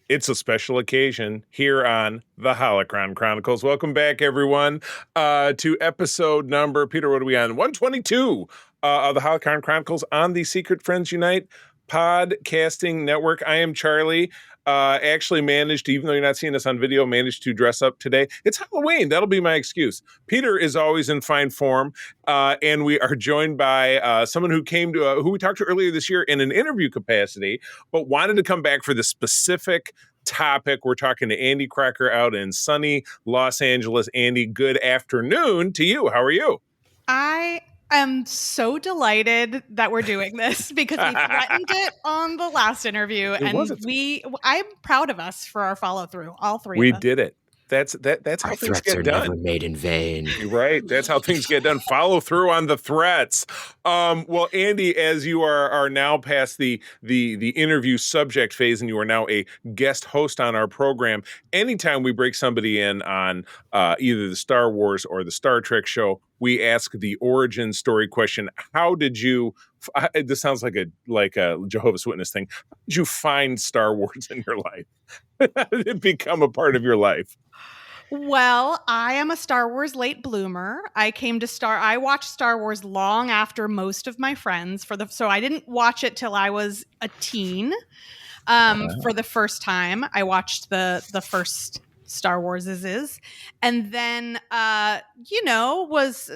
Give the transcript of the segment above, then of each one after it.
It's a special occasion here on the Holocron Chronicles. Welcome back, everyone, to episode number, Peter, what are we on? 122 of the Holocron Chronicles on the Secret Friends Unite podcasting network. I am Charlie. Actually managed, even though you're not seeing us on video, managed to dress up today. It's Halloween. That'll be my excuse. Peter is always in fine form, and we are joined by someone who came to, who we talked to earlier this year in an interview capacity, but wanted to come back for the specific topic. We're talking to Andy Crocker out in sunny Los Angeles. Andy, good afternoon to you. How are you? I am so delighted that we're doing this because we threatened it on the last interview, I'm proud of us for our follow through. All three we of us. did it. That's how Our things threats get are done. never made in vain. Right. That's how things get done. Follow through on the threats. Well, Andy, as you are now past the interview subject phase and you are now a guest host on our program, anytime we break somebody in on either the Star Wars or the Star Trek show, we ask the origin story question. How did you, this sounds like a Jehovah's Witness thing. How did you find Star Wars in your life? How did it become a part of your life? Well, I am a Star Wars late bloomer. I watched Star Wars long after most of my friends so I didn't watch it till I was a teen. For the first time, I watched the first Star Wars and then, was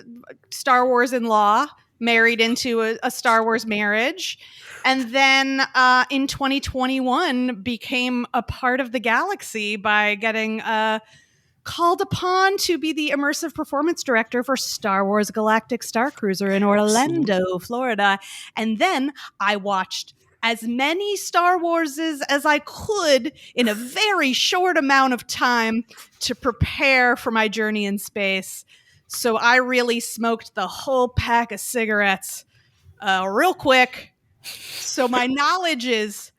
Star Wars in law, married into a Star Wars marriage. And then in 2021 became a part of the galaxy by getting called upon to be the immersive performance director for Star Wars Galactic Star Cruiser in Orlando, Florida. And then I watched as many Star Warses as I could in a very short amount of time to prepare for my journey in space. So I really smoked the whole pack of cigarettes real quick. So my knowledge is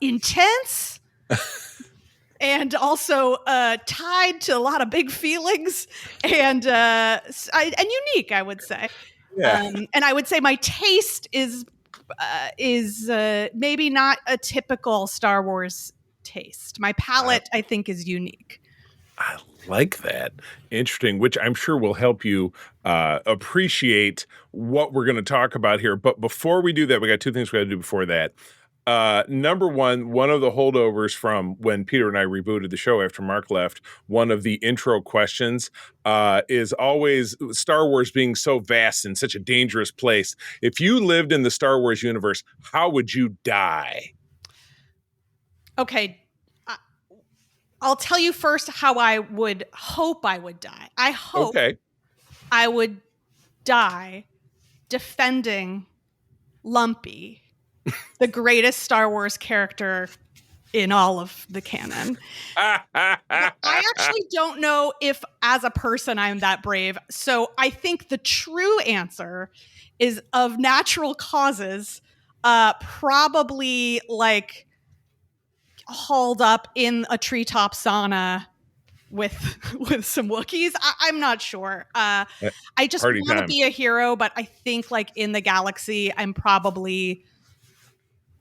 intense and also tied to a lot of big feelings and unique, I would say. Yeah. And I would say my taste is maybe not a typical Star Wars taste. My palate, I think, is unique. I like that. Interesting, which I'm sure will help you appreciate what we're going to talk about here. But before we do that, we got two things we got to do before that. Number one of the holdovers from when Peter and I rebooted the show after Mark left, one of the intro questions is always Star Wars being so vast and such a dangerous place. If you lived in the Star Wars universe, how would you die? Okay. I'll tell you first how I would hope I would die. I hope I would die defending Lumpy, the greatest Star Wars character in all of the canon. I actually don't know if as a person I'm that brave. So I think the true answer is of natural causes, probably like hauled up in a treetop sauna with some Wookiees. I'm not sure. I just want to be a hero, but I think like in the galaxy, I'm probably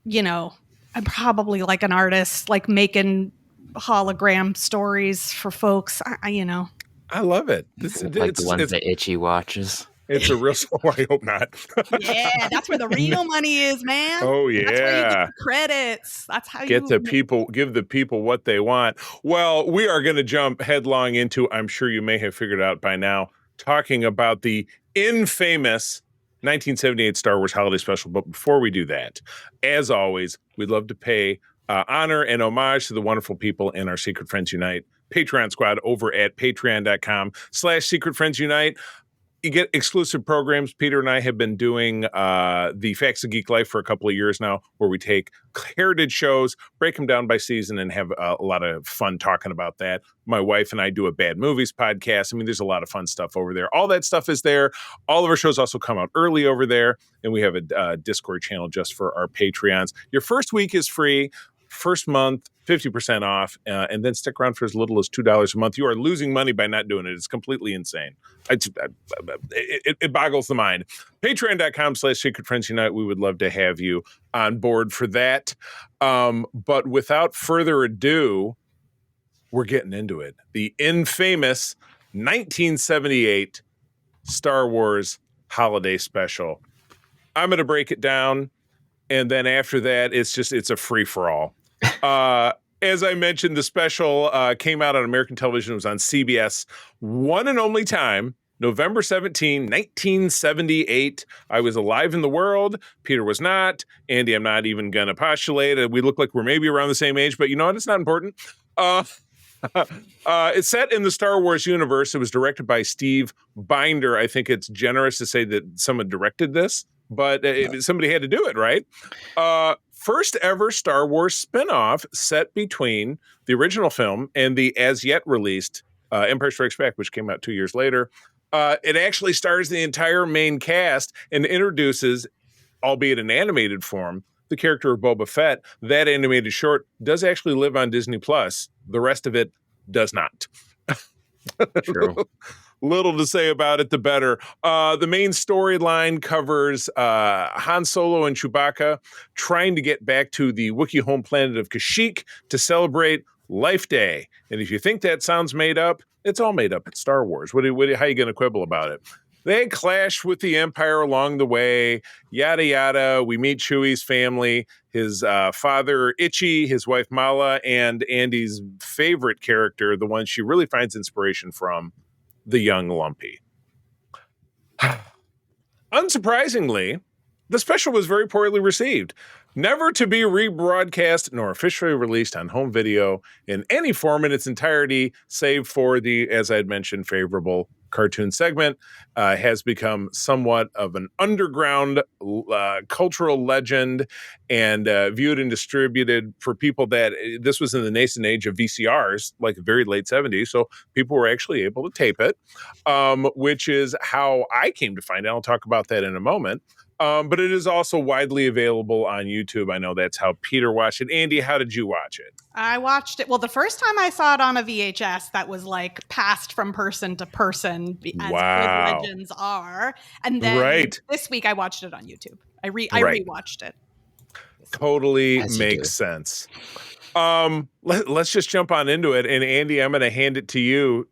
like an artist, like making hologram stories for folks. I love it. It's the ones that Itchy watches. It's a real. I hope not. Yeah, that's where the real money is, man. Oh yeah, that's where you get the credits. That's how give the people what they want. Well, we are going to jump headlong into. I'm sure you may have figured out by now, talking about the infamous 1978 Star Wars Holiday Special. But before we do that, as always, we'd love to pay honor and homage to the wonderful people in our Secret Friends Unite Patreon squad over at patreon.com/Secret Friends Unite. You get exclusive programs. Peter and I have been doing the Facts of Geek Life for a couple of years now, where we take heritage shows, break them down by season, and have a lot of fun talking about that. My wife and I do a Bad Movies podcast. I mean, there's a lot of fun stuff over there. All that stuff is there. All of our shows also come out early over there, and we have a Discord channel just for our Patreons. Your first week is free. first month 50% off, and then stick around for as little as $2 a month. You are losing money by not doing it. It's completely insane. It boggles the mind. Patreon.com/Secret Friends Unite. We would love to have you on board for that. But without further ado, we're getting into it. The infamous 1978 Star Wars Holiday Special. I'm going to break it down, and then after that, it's a free-for-all. As I mentioned, the special came out on American television. It was on CBS one and only time, November 17, 1978. I was alive in the world. Peter was not. Andy, I'm not even going to postulate. We look like we're maybe around the same age, but you know what? It's not important. It's set in the Star Wars universe. It was directed by Steve Binder. I think it's generous to say that someone directed this, but somebody had to do it, right? First ever Star Wars spinoff set between the original film and the as yet released Empire Strikes Back, which came out 2 years later. It actually stars the entire main cast and introduces, albeit in animated form, the character of Boba Fett. That animated short does actually live on Disney Plus. The rest of it does not. True. Little to say about it, the better. The main storyline covers Han Solo and Chewbacca trying to get back to the Wookiee home planet of Kashyyyk to celebrate Life Day. And if you think that sounds made up, it's all made up. It's Star Wars. How are you going to quibble about it? They clash with the Empire along the way, yada, yada. We meet Chewie's family, his father, Itchy, his wife, Mala, and Andy's favorite character, the one she really finds inspiration from, the young Lumpy. Unsurprisingly, the special was very poorly received. Never to be rebroadcast nor officially released on home video in any form in its entirety, save for the, as I had mentioned, favorable cartoon segment, has become somewhat of an underground cultural legend and viewed and distributed for people that this was in the nascent age of VCRs, like the very late 70s. So people were actually able to tape it, which is how I came to find out. I'll talk about that in a moment. But it is also widely available on YouTube. I know that's how Peter watched it. Andy, how did you watch it? I watched it. Well, the first time I saw it on a VHS that was like passed from person to person, as Wow. good legends are. And then this week I watched it on YouTube. I rewatched it. Totally makes sense. Let's just jump on into it. And Andy, I'm going to hand it to you.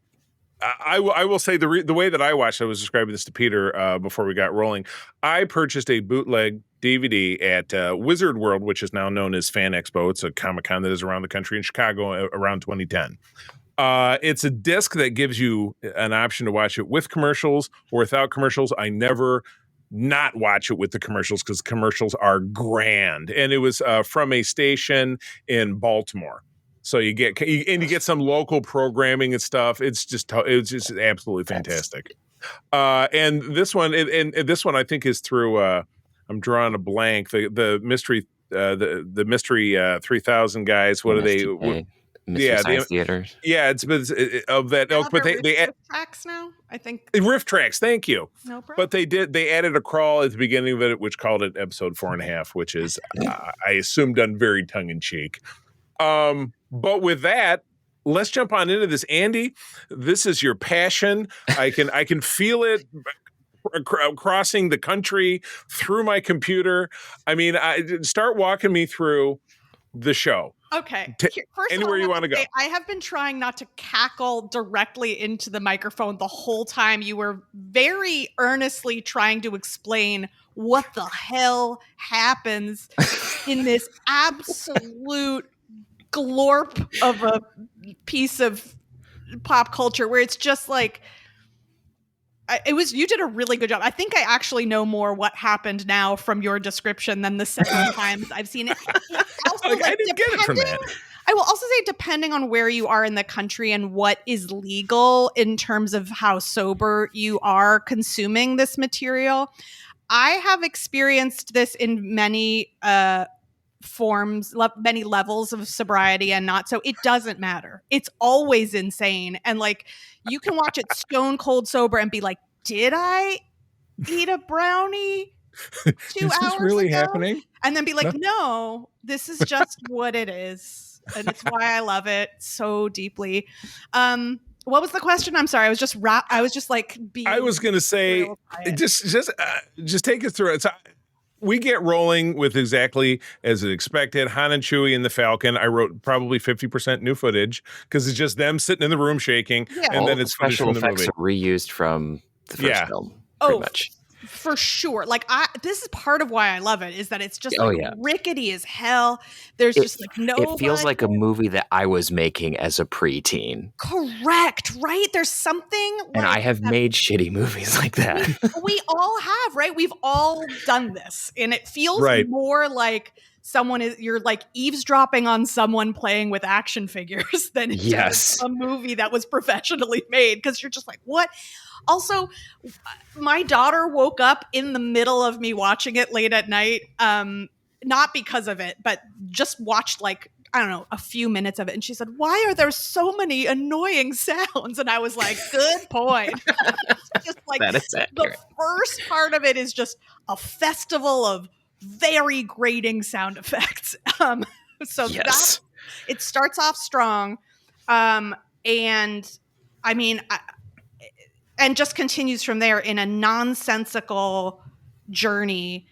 I will say the way that I watched, I was describing this to Peter before we got rolling. I purchased a bootleg DVD at Wizard World, which is now known as Fan Expo. It's a Comic-Con that is around the country in Chicago around 2010. It's a disc that gives you an option to watch it with commercials or without commercials. I never not watch it with the commercials because commercials are grand. And it was from a station in Baltimore. So you get some local programming and stuff. It's just absolutely fantastic. And this one I think is through. I'm drawing a blank. The mystery the mystery 3000 guys. What are they? Science Theaters. Yeah, it's of that. Now but they Rift Tracks now. I think Rift Tracks. Thank you. No problem. But they added a crawl at the beginning of it, which called it episode 4.5, which is I assume done very tongue in cheek. But with that, let's jump on into this. Andy, this is your passion. I can feel it crossing the country through my computer. I mean, start walking me through the show. Okay. First anywhere you want to go. I have been trying not to cackle directly into the microphone the whole time. You were very earnestly trying to explain what the hell happens in this absolute glorp of a piece of pop culture where it's just like you did a really good job. I think I actually know more what happened now from your description than the several times I've seen it. Also, I didn't get it from that. I will also say, depending on where you are in the country and what is legal in terms of how sober you are consuming this material, I have experienced this in many forms, many levels of sobriety and not. So it doesn't matter. It's always insane. And like, you can watch it stone cold sober and be like, did I eat a brownie 2 Is hours this really ago? happening? And then be like, no, this is just what it is. And it's why I love it so deeply. What was the question? I'm sorry. I was just like being. I was going to say, just take us through it. So we get rolling with exactly as expected. Han and Chewie and the Falcon. I wrote probably 50% new footage because it's just them sitting in the room shaking, and then it's footage from the movie. Are reused from the first film, pretty much. For sure. Like this is part of why I love it, is that it's just rickety as hell. There's just like no. It feels like a movie that I was making as a preteen. Correct, right? There's something. And I have made shitty movies like that. We all have, right? We've all done this, and it feels more like you're like eavesdropping on someone playing with action figures than it does a movie that was professionally made, because you're just like, what? Also, my daughter woke up in the middle of me watching it late at night, not because of it, but just watched like, I don't know, a few minutes of it. And she said, why are there so many annoying sounds? And I was like, good point. Just like the first part of it is just a festival of very grating sound effects. So it starts off strong. And I mean, and just continues from there in a nonsensical journey.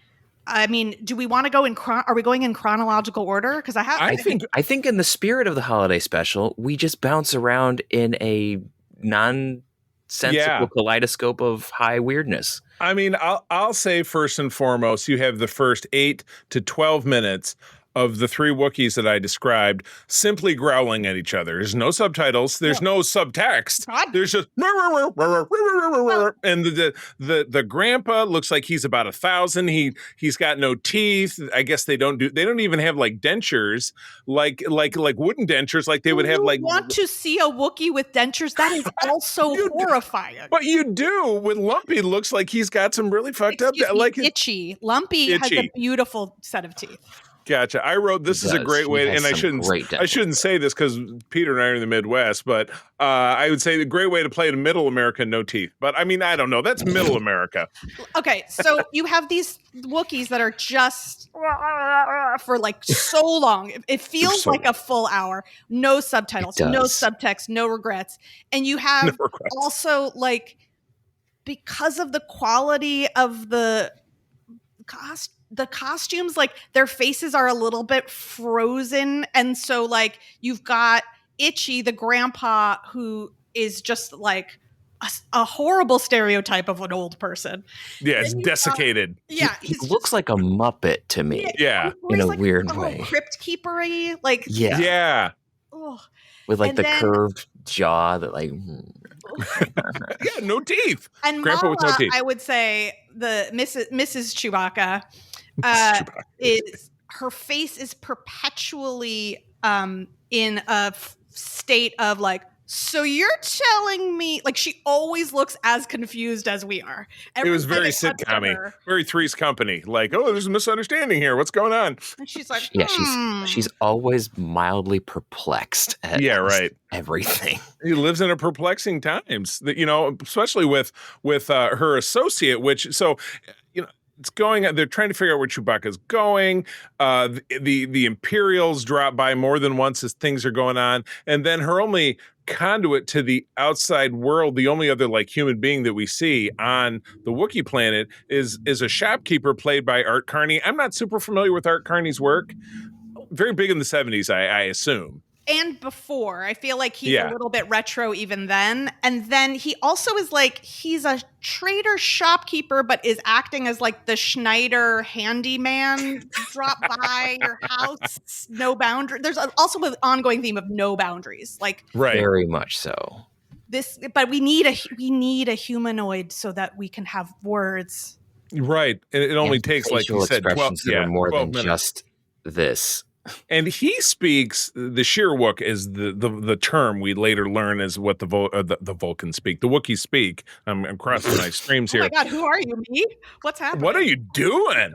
I mean, do we want to go are we going in chronological order? Because I think in the spirit of the holiday special, we just bounce around in a nonsensical kaleidoscope of high weirdness. I mean, I'll say first and foremost, you have the first 8 to 12 minutes of the 3 Wookiees that I described simply growling at each other. There's no subtitles. There's no subtext. There's just and the grandpa looks like he's about 1,000. He's got no teeth. I guess they don't even have like dentures, like wooden dentures, like they would have like. Want to see a Wookiee with dentures? That is also horrifying. But you do with Lumpy. Looks like he's got some really fucked up. Like Itchy. Lumpy has a beautiful set of teeth. Gotcha. I wrote this is a great way, and I shouldn't say this because Peter and I are in the Midwest, but I would say a great way to play in Middle America, no teeth. But I mean, I don't know. That's Middle America. Okay, so you have these Wookiees that are just for like so long. It feels like a full hour. No subtitles, no subtext, no regrets, and you have also like, because of the quality of the costumes, like their faces are a little bit frozen, and so like you've got Itchy, the grandpa, who is just like a horrible stereotype of an old person. Yeah, it's desiccated. He looks like a Muppet to me. Yeah, in a like weird way. Crypt keepery, like with like the curved jaw that like. No teeth. And Grandpa Mama, with no teeth. I would say the Mrs. Chewbacca. Is her face is perpetually in a state of like, so you're telling me, like, she always looks as confused as we are. It was very sitcom-y, very Three's Company. Like, oh, there's a misunderstanding here. What's going on? And she's like, she's always mildly perplexed at everything. He lives in a perplexing times, you know, especially with her associate, which it's going. They're trying to figure out where Chewbacca's going. The Imperials drop by more than once as things are going on, and then her only conduit to the outside world, the only other like human being that we see on the Wookiee planet, is a shopkeeper played by Art Carney. I'm not super familiar with Art Carney's work. Very big in the 70s, I assume. And before, I feel like he's a little bit retro even then. And then he also is like, he's a trader shopkeeper, but is acting as like the Schneider handyman, drop by your house, no boundary. There's also an ongoing theme of no boundaries. Like very much so. But we need a humanoid so that we can have words. Right. And it only takes, like you said, 12 more than minutes. Just this. And he speaks, the Sheerwook is the term we later learn is what the Vulcans speak. The Wookiees speak. I'm crossing my streams here. Oh my God, who are you, me? What's happening? What are you doing?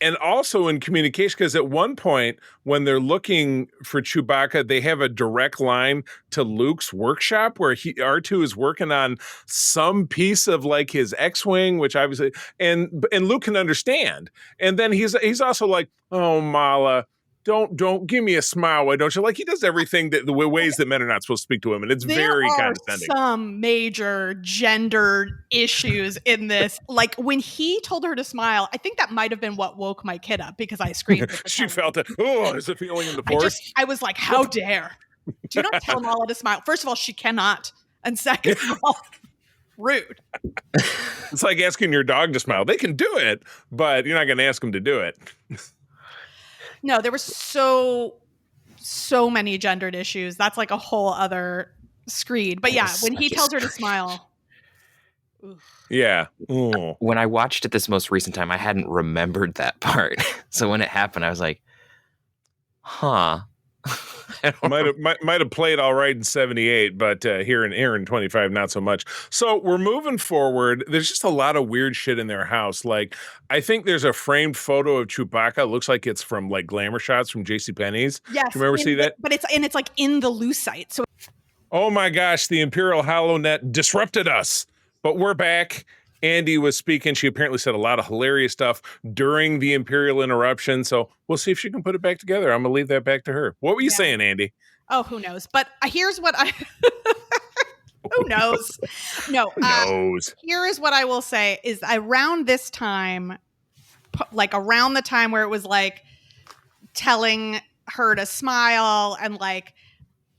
and also in communication, because at one point when they're looking for Chewbacca, they have a direct line to Luke's workshop where R2 is working on some piece of like his X-wing, which obviously and Luke can understand. And then he's also like, oh, Mala, don't give me a smile. Why don't you? Like, he does everything the ways that men are not supposed to speak to him, and it's very condescending. There are some major gender issues in this. Like, when he told her to smile, I think that might have been what woke my kid up, because I screamed. She felt it. Oh, is it feeling in the force? I was like, how dare. Do not tell Mala to smile. First of all, she cannot. And second of all, rude. It's like asking your dog to smile. They can do it, but you're not going to ask them to do it. No, there were so many gendered issues. That's like a whole other screed. But yeah, when he tells her to smile. Oof. Yeah. Ooh. When I watched it this most recent time, I hadn't remembered that part. So when it happened, I was like, huh. might have played all right in 78, but here in 25, not so much. So we're moving forward. There's just a lot of weird shit in their house. Like, I think there's a framed photo of Chewbacca. It looks like it's from like glamour shots from JCPenney's. Yes. Do you remember see that? But it's like in the lucite. So oh my gosh, the Imperial HoloNet disrupted us, but we're back. Andy was speaking. She apparently said a lot of hilarious stuff during the Imperial interruption. So we'll see if she can put it back together. I'm going to leave that back to her. What were you saying, Andy? Oh, who knows? But here's what who knows? No. Who knows? Here is what I will say is around this time, like around the time where it was like telling her to smile, and like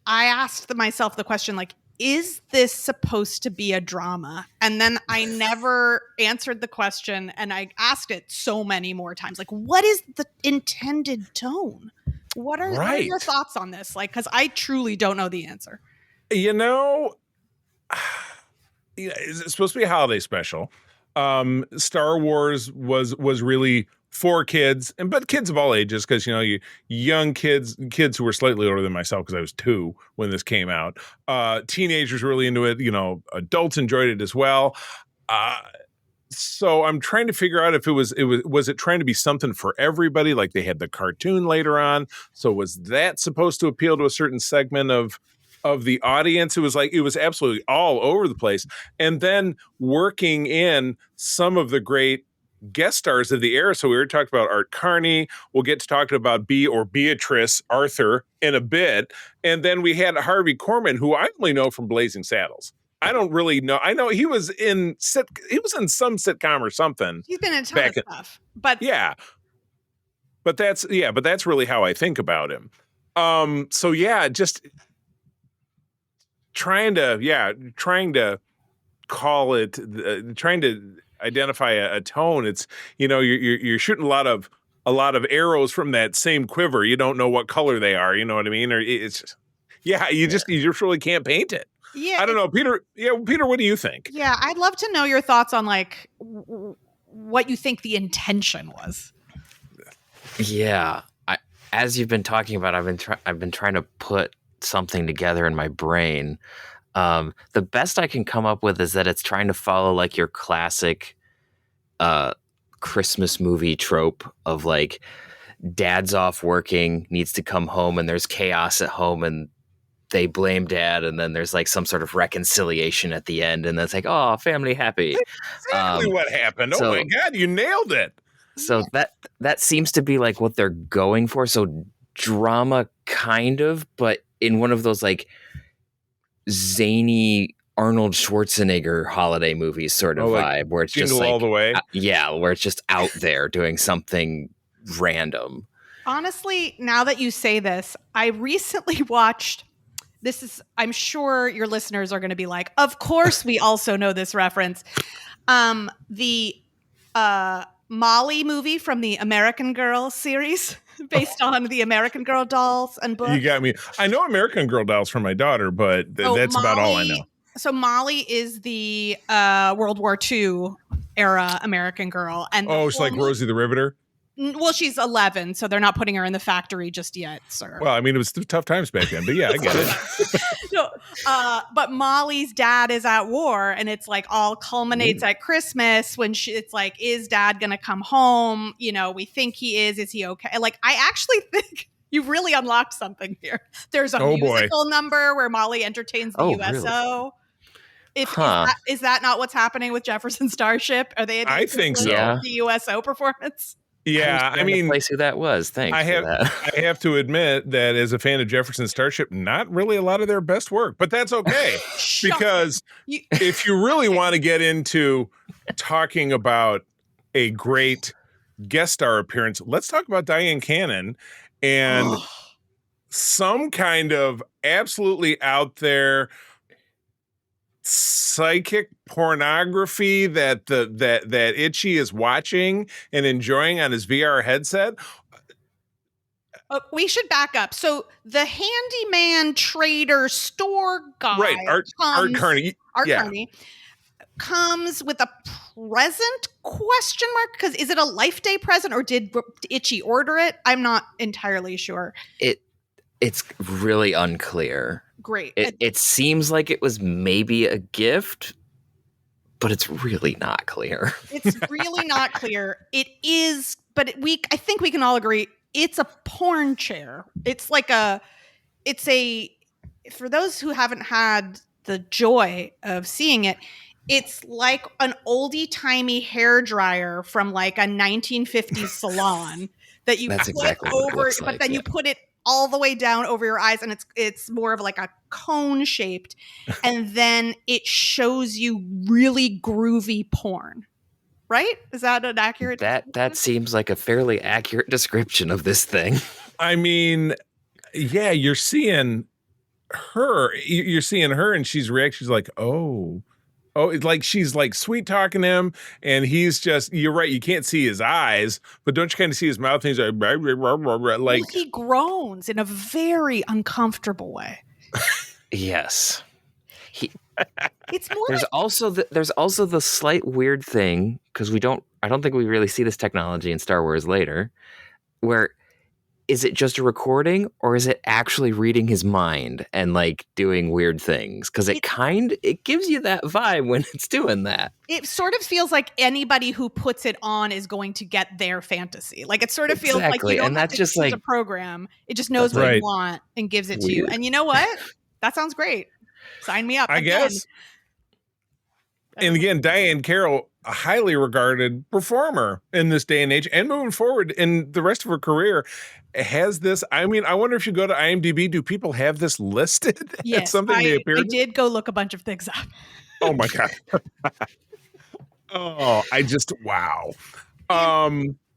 I asked myself the question, like, is this supposed to be a drama? And then I never answered the question, and I asked it so many more times. Like, what is the intended tone? What are your thoughts on this? Like, because I truly don't know the answer. You know, it's supposed to be a holiday special. Star Wars was really for kids, but kids of all ages, because you young kids who were slightly older than myself, because I was 2 when this came out. Teenagers were really into it. Adults enjoyed it as well. So I'm trying to figure out if it was trying to be something for everybody, like they had the cartoon later on. So was that supposed to appeal to a certain segment of the audience? It was absolutely all over the place. And then working in some of the great guest stars of the era. So we already talked about Art Carney. We'll get to talking about Beatrice Arthur in a bit. And then we had Harvey Korman, who I only know from Blazing Saddles. I don't really know. I know he was in some sitcom or something. He's been in a ton of stuff. But yeah. But that's really how I think about him. So yeah, just trying to call it, trying to identify a tone. It's you're shooting a lot of arrows from that same quiver. You don't know what color they are. You know what I mean? Or it's just, you just really can't paint it. Yeah, I don't know, Peter. Yeah, Peter, what do you think? Yeah, I'd love to know your thoughts on like what you think the intention was. Yeah, as you've been talking about, I've been trying to put something together in my brain. The best I can come up with is that it's trying to follow like your classic Christmas movie trope of like dad's off working, needs to come home, and there's chaos at home, and they blame dad, and then there's like some sort of reconciliation at the end, and then it's like, oh, family happy. Exactly what happened. Oh my God, you nailed it. So that seems to be like what they're going for. So drama kind of, but in one of those like zany Arnold Schwarzenegger holiday movies sort of vibe, where it's just like all the way. Where it's just out there doing something random. Honestly, now that you say this, I recently watched. I'm sure your listeners are going to be like, of course we also know this reference. The Molly movie from the American Girl series, based on the American Girl dolls and books. You got me. I know American Girl dolls from my daughter, but that's about all I know. So Molly is the World War II era American Girl. And it's like Rosie the Riveter? Well, she's 11, so they're not putting her in the factory just yet, sir. Well, I mean, it was tough times back then, but yeah, I get it. No, but Molly's dad is at war, and it's like all culminates at Christmas when it's like, is dad gonna come home? You know, we think he is. Is he okay? Like, I actually think you've really unlocked something here. There's a musical number where Molly entertains the USO. Really? Is that not what's happening with Jefferson Starship? Are they? I think so. The USO performance. Yeah, I mean, place who that was. Thanks. I have to admit that as a fan of Jefferson Starship, not really a lot of their best work, but that's okay because if you really want to get into talking about a great guest star appearance, let's talk about Diane Cannon and some kind of absolutely out there psychic pornography that Itchy is watching and enjoying on his VR headset. We should back up. So the handyman trader store guy, right? Art Carney, Carney comes with a present question mark, because is it a Life Day present or did Itchy order it? I'm not entirely sure. It's really unclear. Great. It seems like it was maybe a gift, but it's really not clear. It's really not clear. It is, but I think we can all agree it's a porn chair. It's like for those who haven't had the joy of seeing it, it's like an oldie-timey hairdryer from like a 1950s salon that you That's put exactly over, what it looks but like, then you put it all the way down over your eyes, and it's more of like a cone shaped, and then it shows you really groovy porn. Right? Is that an accurate? That seems like a fairly accurate description of this thing. I mean, yeah, you're seeing her, and she's reacting. She's like, oh, it's like she's like sweet talking him, and he's just, you're right, you can't see his eyes, but don't you kind of see his mouth? And he's like, well, he groans in a very uncomfortable way. Yes. It's more. There's also the slight weird thing, because I don't think we really see this technology in Star Wars later, where is it just a recording or is it actually reading his mind and like doing weird things? Because it gives you that vibe when it's doing that. It sort of feels like anybody who puts it on is going to get their fantasy. Like it sort of feels like you don't have to choose a program. It just knows what you want and gives it to you. And you know what? That sounds great. Sign me up. I guess. And again, Diane Carroll, a highly regarded performer in this day and age, and moving forward in the rest of her career, has this. I mean, I wonder if you go to IMDb, do people have this listed? Yes, something they appeared. I did go look a bunch of things up. Oh my god! Wow.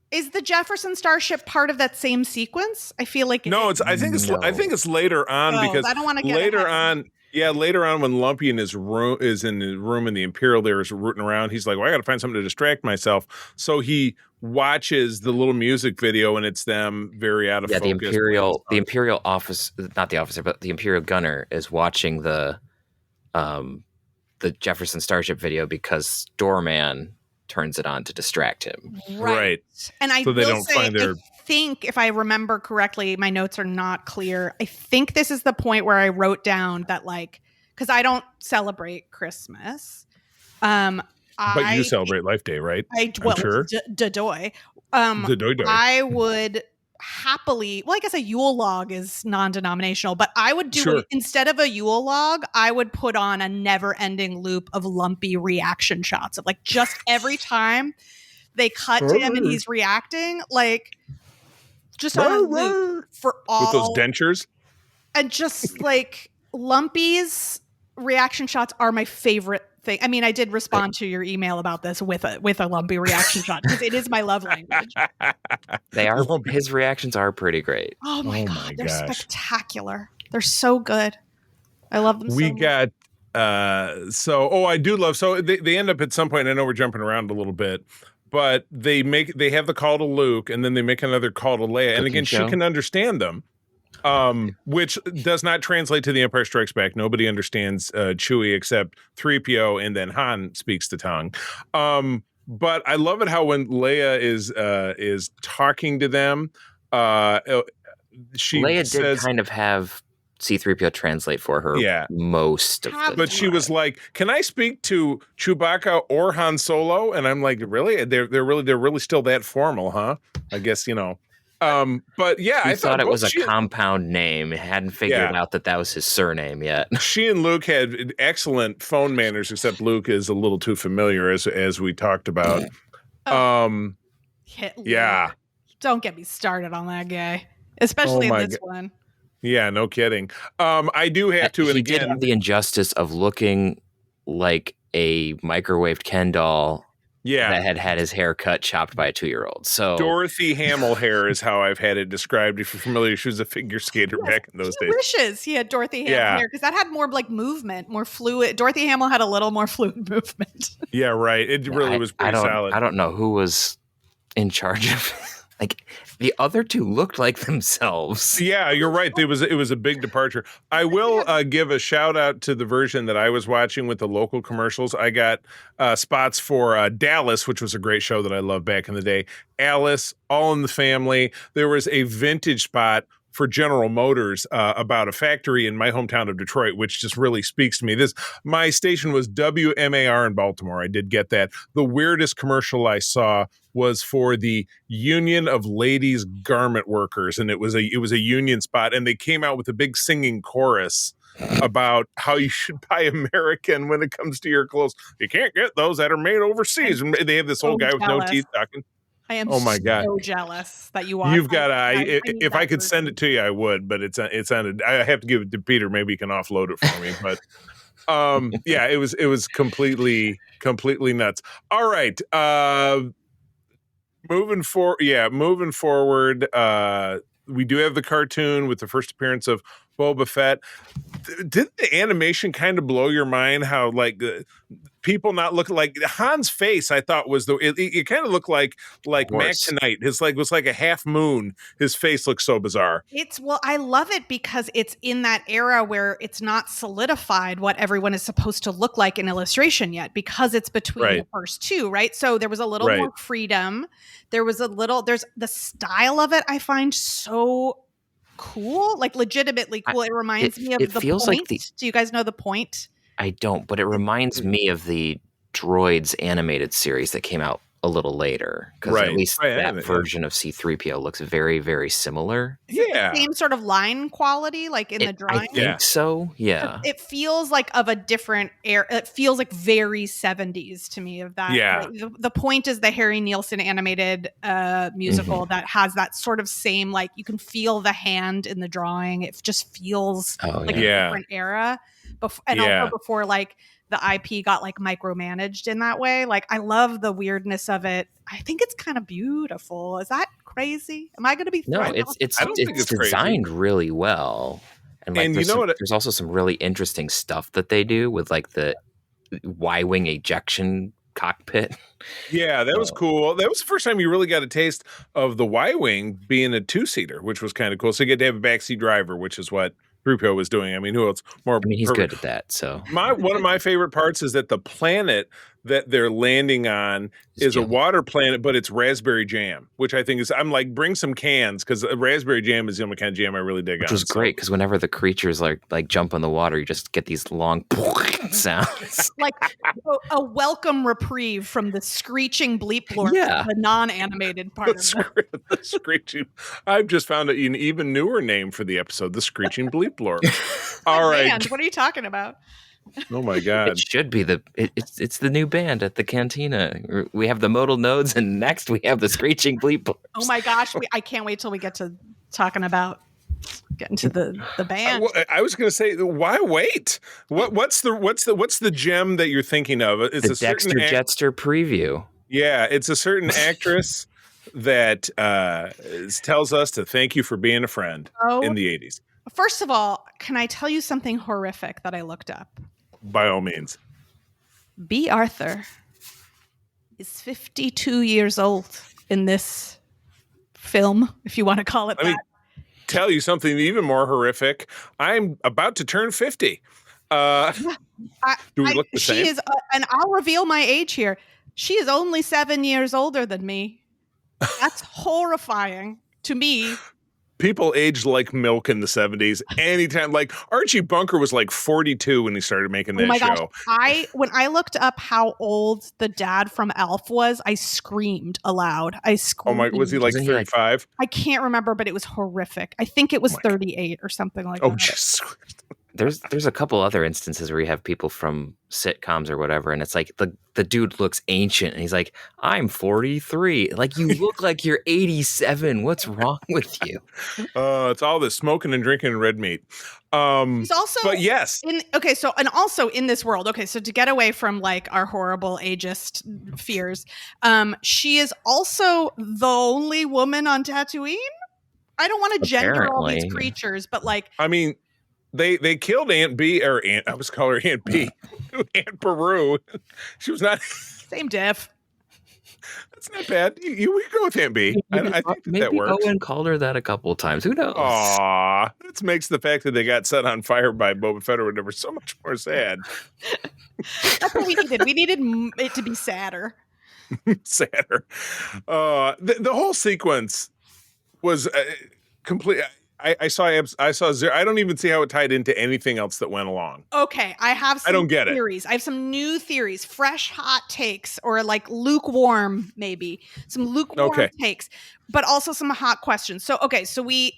Is the Jefferson Starship part of that same sequence? I feel like no. I think it's later on because I don't want to get later ahead. on. Yeah, later on when Lumpy is in the room in the Imperial, there is rooting around. He's like, well, I got to find something to distract myself. So he watches the little music video, and it's them very out of focus. The Imperial office, not the officer, but the Imperial gunner is watching the Jefferson Starship video because Doorman turns it on to distract him. Right. And I think if I remember correctly, my notes are not clear. I think this is the point where I wrote down that, like, because I don't celebrate Christmas. But you celebrate Life Day, right? I'm sure. Dadoy. I would happily, I guess a Yule log is non-denominational, but I would do instead of a Yule log, I would put on a never-ending loop of Lumpy reaction shots of like just every time they cut to him and he's reacting, like just on a loop for all with those dentures. And just like Lumpy's reaction shots are my favorite thing. I mean, I did respond to your email about this with a Lumpy reaction shot because it is my love language. His reactions are pretty great. Oh my god, they're spectacular. They're so good. I love them. We got I do love. So they end up at some point. I know we're jumping around a little bit, but they have the call to Luke, and then they make another call to Leia, and again, she can understand them. Which does not translate to The Empire Strikes Back. Nobody understands Chewie except 3PO, and then Han speaks the tongue. But I love it how when Leia is talking to them, uh, she Leia did says, kind of have C-3PO translate for her Yeah. most of the but she was like, "Can I speak to Chewbacca or Han Solo?" And I'm like, "Really? They're really still that formal, huh?" I guess, you know. But yeah, She I thought it was a she, compound name. Hadn't figured out that was his surname yet. she and Luke had excellent phone manners, except Luke is a little too familiar, as we talked about. Yeah. Don't get me started on that guy, Oh especially in my this one. Yeah, no kidding. I do have to, and He again, did have the injustice of looking like a microwaved Ken doll that had his hair cut chopped by a 2-year-old. So Dorothy Hamill hair is how I've had it described. If you're familiar, she was a figure skater back in those days. Wishes he had Dorothy Hamill hair because that had more like movement, more fluid. Dorothy Hamill had a little more fluid movement. Yeah, right. It really was pretty solid. I don't know who was in charge of like the other two looked like themselves. Yeah, you're right. It was a big departure. I will give a shout out to the version that I was watching with the local commercials. I got spots for Dallas, which was a great show that I loved back in the day. Alice, All in the Family. There was a vintage spot for General Motors about a factory in my hometown of Detroit, which just really speaks to me. My station was WMAR in Baltimore. I did get that. The weirdest commercial I saw was for the Union of Ladies Garment Workers, and it was a union spot, and they came out with a big singing chorus about how you should buy American when it comes to your clothes. You can't get those that are made overseas. And they have this old guy with no teeth talking. I am so jealous that you watch. You've got if I could send it to you, I would, but it's on I have to give it to Peter. Maybe he can offload it for me. But yeah, it was completely nuts. All right. Moving forward, we do have the cartoon with the first appearance of Boba Fett. Didn't the animation kind of blow your mind? How like people not looking like Han's face? I thought was it kind of looked like Mac Tonight. His was like a half moon. His face looks so bizarre. I love it because it's in that era where it's not solidified what everyone is supposed to look like in illustration yet, because it's between the first two, right? So there was a little more freedom. There's the style of it I find so cool, like legitimately cool. It reminds me of The Point. Do you guys know The Point? I don't, but it reminds me of the Droids animated series that came out a little later, because at least that version of C-3PO looks very, very similar. Yeah, same sort of line quality, like in the drawing. I think so. Yeah, it feels like of a different era. It feels like very 70s to me. Of that, yeah. Like, the Point is the Harry Nielsen animated musical that has that sort of same, like you can feel the hand in the drawing. It just feels like a different era. Also before like the IP got like micromanaged in that way. Like I love the weirdness of it. I think it's kind of beautiful. Is that crazy? Am I going to be? No, it's designed really well. And like there's also some really interesting stuff that they do with like the Y-wing ejection cockpit. Yeah, that was cool. That was the first time you really got a taste of the Y-wing being a 2-seater, which was kind of cool. So you get to have a backseat driver, which is what 3PO was doing. I mean, who else? He's good at that. So one of my favorite parts is that the planet that they're landing on is a water planet, but it's raspberry jam, which I think is, I'm like, bring some cans, because raspberry jam is the only kind of jam I really dig. Which was great, because whenever the creatures like jump in the water, you just get these long sounds. Like a welcome reprieve from the screeching Bleep-Blorps, the non-animated part of it. The screeching. I've just found an even newer name for the episode, the Screeching Bleep-Blorps. All right. Band. What are you talking about? Oh my God! It should be it's the new band at the cantina. We have the modal nodes, and next we have the Screeching Bleep-Blorps. Oh my gosh! I can't wait till we get to talking about getting to the band. I was going to say, why wait? What's the gem that you're thinking of? It's the Dexter Jetster preview. Yeah, it's a certain actress that tells us to thank you for being a friend in the 80s. First of all, can I tell you something horrific that I looked up? By all means. B. Arthur is 52 years old in this film, if you want to call it that. Let me tell you something even more horrific. I'm about to turn 50. Do we look the same? She is, and I'll reveal my age here. She is only 7 years older than me. That's horrifying to me. People aged like milk in the 70s. Anytime, like Archie Bunker was like 42 when he started making that show. Gosh. When I looked up how old the dad from Elf was, I screamed aloud. Oh my, was he like 35? I can't remember, but it was horrific. I think it was 38 or something like that. Oh, Jesus. There's a couple other instances where you have people from sitcoms or whatever, and it's like the dude looks ancient, and he's like, "I'm 43." Like, you look like you're 87. What's wrong with you? It's all this smoking and drinking and red meat. He's also, but yes. Also in this world. Okay, so to get away from like our horrible ageist fears, she is also the only woman on Tatooine. I don't want to gender all these creatures, but like, I mean. They killed Aunt B, or I was calling her Aunt B, Aunt Peru. She was not same diff. That's not bad. You go with Aunt B. I think that works. Maybe Owen called her that a couple of times. Who knows? Aw, that makes the fact that they got set on fire by Boba Fett or whatever so much more sad. That's what we needed. We needed it to be sadder. Sadder. The whole sequence was complete. I saw zero. I don't even see how it tied into anything else that went along. Okay, I have some I don't get theories. I have some new theories, fresh hot takes, or like lukewarm, maybe. Some lukewarm takes, but also some hot questions. So we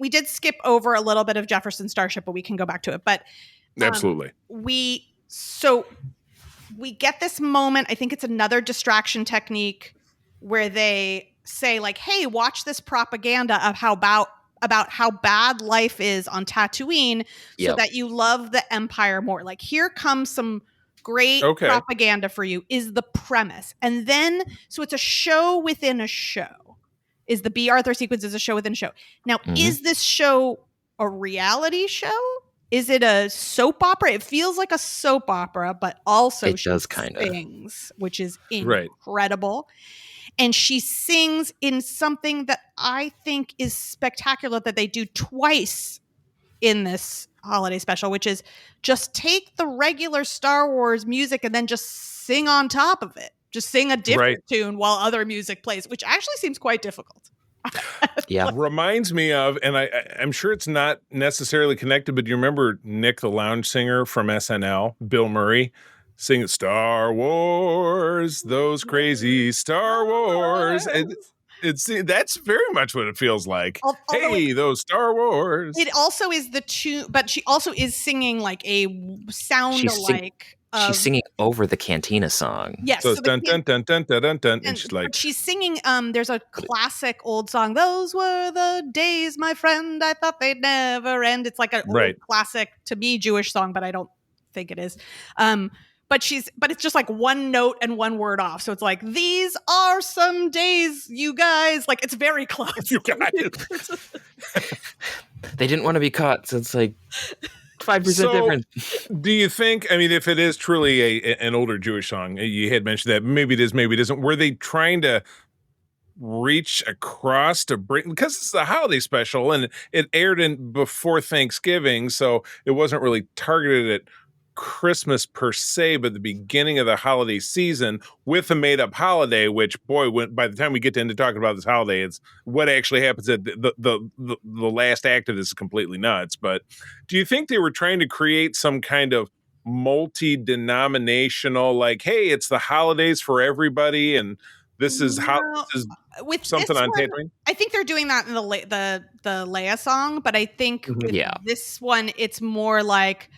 did skip over a little bit of Jefferson Starship, but we can go back to it. But absolutely. We get this moment. I think it's another distraction technique where they say like, hey, watch this propaganda of about how bad life is on Tatooine so that you love the Empire more. Like, here comes some great propaganda for you, is the premise. And then, so it's a show within a show. Is the B. Arthur sequence is a show within a show. Now, is this show a reality show? Is it a soap opera? It feels like a soap opera, but also it does kind of sings, which is incredible. And she sings in something that I think is spectacular that they do twice in this holiday special, which is just take the regular Star Wars music and then just sing on top of it. Just sing a different tune while other music plays, which actually seems quite difficult. Yeah. Reminds me of, and I'm sure it's not necessarily connected, but do you remember Nick, the lounge singer from SNL, Bill Murray? Sing Star Wars, those crazy Star Wars. That's very much what it feels like. Hey, those Star Wars. It also is the tune, but she also is singing like a sound alike. She's singing over the Cantina song. Yes. So it's dun dun dun dun dun dun dun, and she's like, she's singing. There's a classic old song. Those were the days, my friend. I thought they'd never end. It's like a old classic, to me, Jewish song, but I don't think it is. But it's just like one note and one word off. So it's like, these are some days, you guys. Like, it's very close. You guys. They didn't want to be caught, so it's like 5% difference. Do you think, I mean, if it is truly an older Jewish song, you had mentioned that, maybe it is, maybe it isn't, were they trying to reach across to bring, because it's a holiday special and it aired before Thanksgiving, so it wasn't really targeted at Christmas per se, but the beginning of the holiday season with a made-up holiday, which, boy, by the time we get into talking about this holiday, it's what actually happens at the last act of this is completely nuts. But do you think they were trying to create some kind of multi-denominational, like, hey, it's the holidays for everybody, and this is how this is with something on Tatooine? I think they're doing that in the Leia song, but I think with this one, it's more like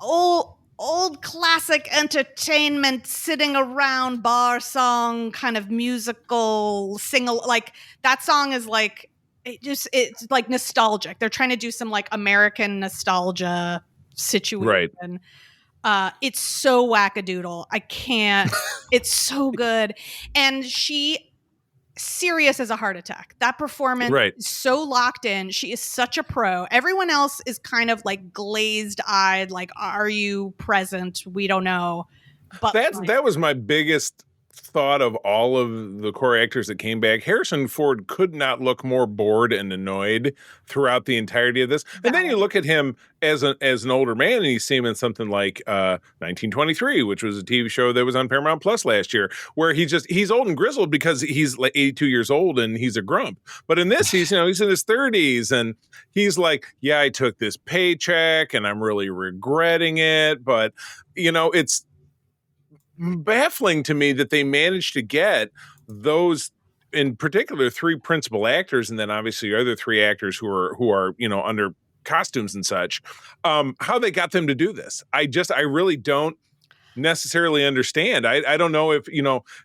old classic entertainment, sitting around bar song, kind of musical single. Like, that song is like, it's like nostalgic. They're trying to do some like American nostalgia situation. Right. It's so wackadoodle. I can't. It's so good. And she, serious as a heart attack. That performance is so locked in. She is such a pro. Everyone else is kind of like glazed eyed, like, are you present? We don't know. But that was my biggest thought of all of the core actors that came back, Harrison Ford could not look more bored and annoyed throughout the entirety of this. And then you look at him as an older man, and you see him in something like 1923, which was a TV show that was on Paramount Plus last year, where he's old and grizzled because he's like 82 years old and he's a grump. But in this, he's in his 30s, and he's like, yeah, I took this paycheck and I'm really regretting it, but it's baffling to me that they managed to get those, in particular, three principal actors, and then obviously other three actors who are under costumes and such. How they got them to do this, I really don't necessarily understand. I don't know if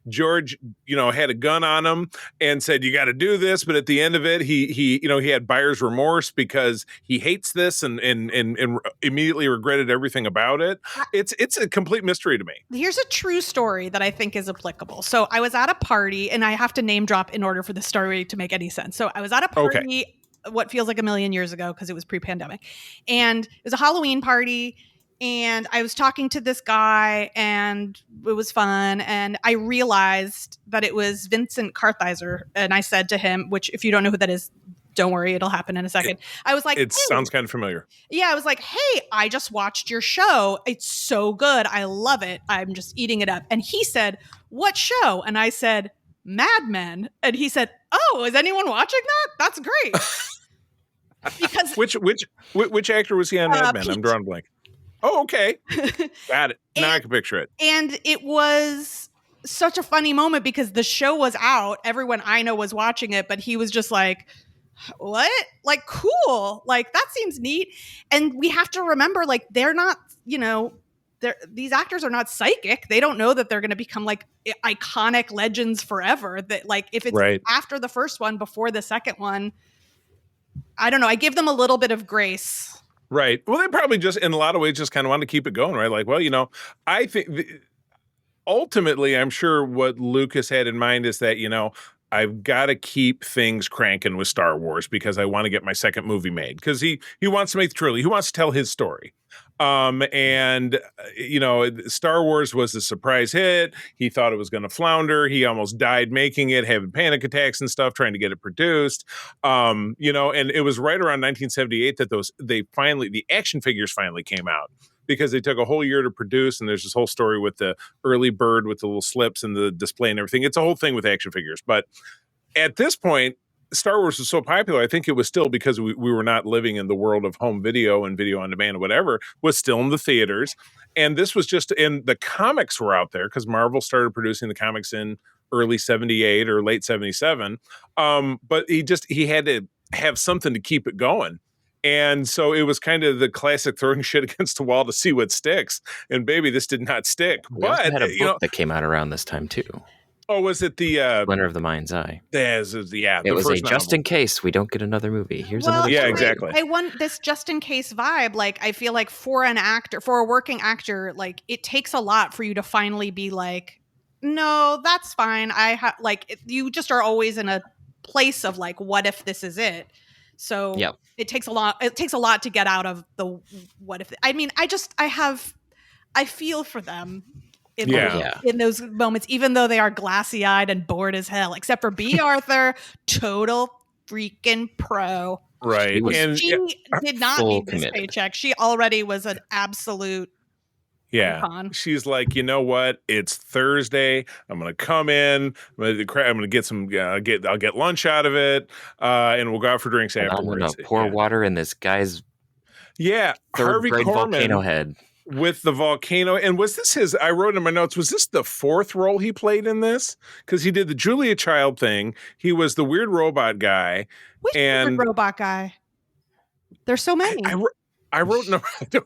George had a gun on him and said you got to do this, but at the end of it he had buyer's remorse because he hates this and immediately regretted everything about it. It's a complete mystery to me. Here's a true story that I think is applicable. So I was at a party, and I have to name drop in order for the story to make any sense. So I was at a party. Okay. What feels like a million years ago, because it was pre-pandemic, and it was a Halloween party. And I was talking to this guy, and it was fun. And I realized that it was Vincent Kartheiser. And I said to him, which if you don't know who that is, don't worry, it'll happen in a second. I was like, it sounds kind of familiar. Yeah, I was like, hey, I just watched your show. It's so good. I love it. I'm just eating it up. And he said, what show? And I said, Mad Men. And he said, oh, is anyone watching that? That's great. Because which actor was he on Mad Men? Pete. I'm drawing a blank. Oh, okay. Got it. Now I can picture it. And it was such a funny moment because the show was out. Everyone I know was watching it, but he was just like, what? Like, cool. Like, that seems neat. And we have to remember, like, they're not, these actors are not psychic. They don't know that they're going to become like iconic legends forever. That, like, if it's right after the first one, before the second one, I don't know. I give them a little bit of grace. Right. Well, they probably just, in a lot of ways, just kind of want to keep it going, right? Like, well, I think ultimately, I'm sure what Lucas had in mind is that, I've got to keep things cranking with Star Wars because I want to get my second movie made, because he wants to make the trilogy. He wants to tell his story. And Star Wars was a surprise hit. He thought it was going to flounder. He almost died making it, having panic attacks and stuff, trying to get it produced. And it was right around 1978 that the action figures finally came out, because they took a whole year to produce. And there's this whole story with the early bird with the little slips and the display and everything. It's a whole thing with action figures. But at this point, Star Wars was so popular, I think it was still because we were not living in the world of home video and video on demand or whatever, was still in the theaters. And this was just, and the comics were out there because Marvel started producing the comics in early 78 or late 77. But he had to have something to keep it going. And so it was kind of the classic throwing shit against the wall to see what sticks. And baby, this did not stick. We also had a book that came out around this time too. Oh, was it the Splinter of the Mind's Eye? It was a just in case we don't get another movie. Here's another. Yeah, story. Exactly. I want this just in case vibe. Like, I feel like for a working actor, like, it takes a lot for you to finally be like, no, that's fine. You just are always in a place of like, what if this is it? So yep. It takes a lot to get out of the what if. I mean, I feel for them. In those moments, even though they are glassy-eyed and bored as hell, except for B. Arthur, total freaking pro. Right. She did not need this paycheck. She already was an absolute icon. She's like, you know what? It's Thursday. I'm going to come in. I'm going to get some. I'll get lunch out of it, and we'll go out for drinks afterwards. I'm going to pour water in this guy's Harvey third-grade Korman volcano head. With the volcano. And was this I wrote in my notes, was this the fourth role he played in this? Because he did the Julia Child thing. He was the weird robot guy. Which weird robot guy? There's so many. I wrote no. I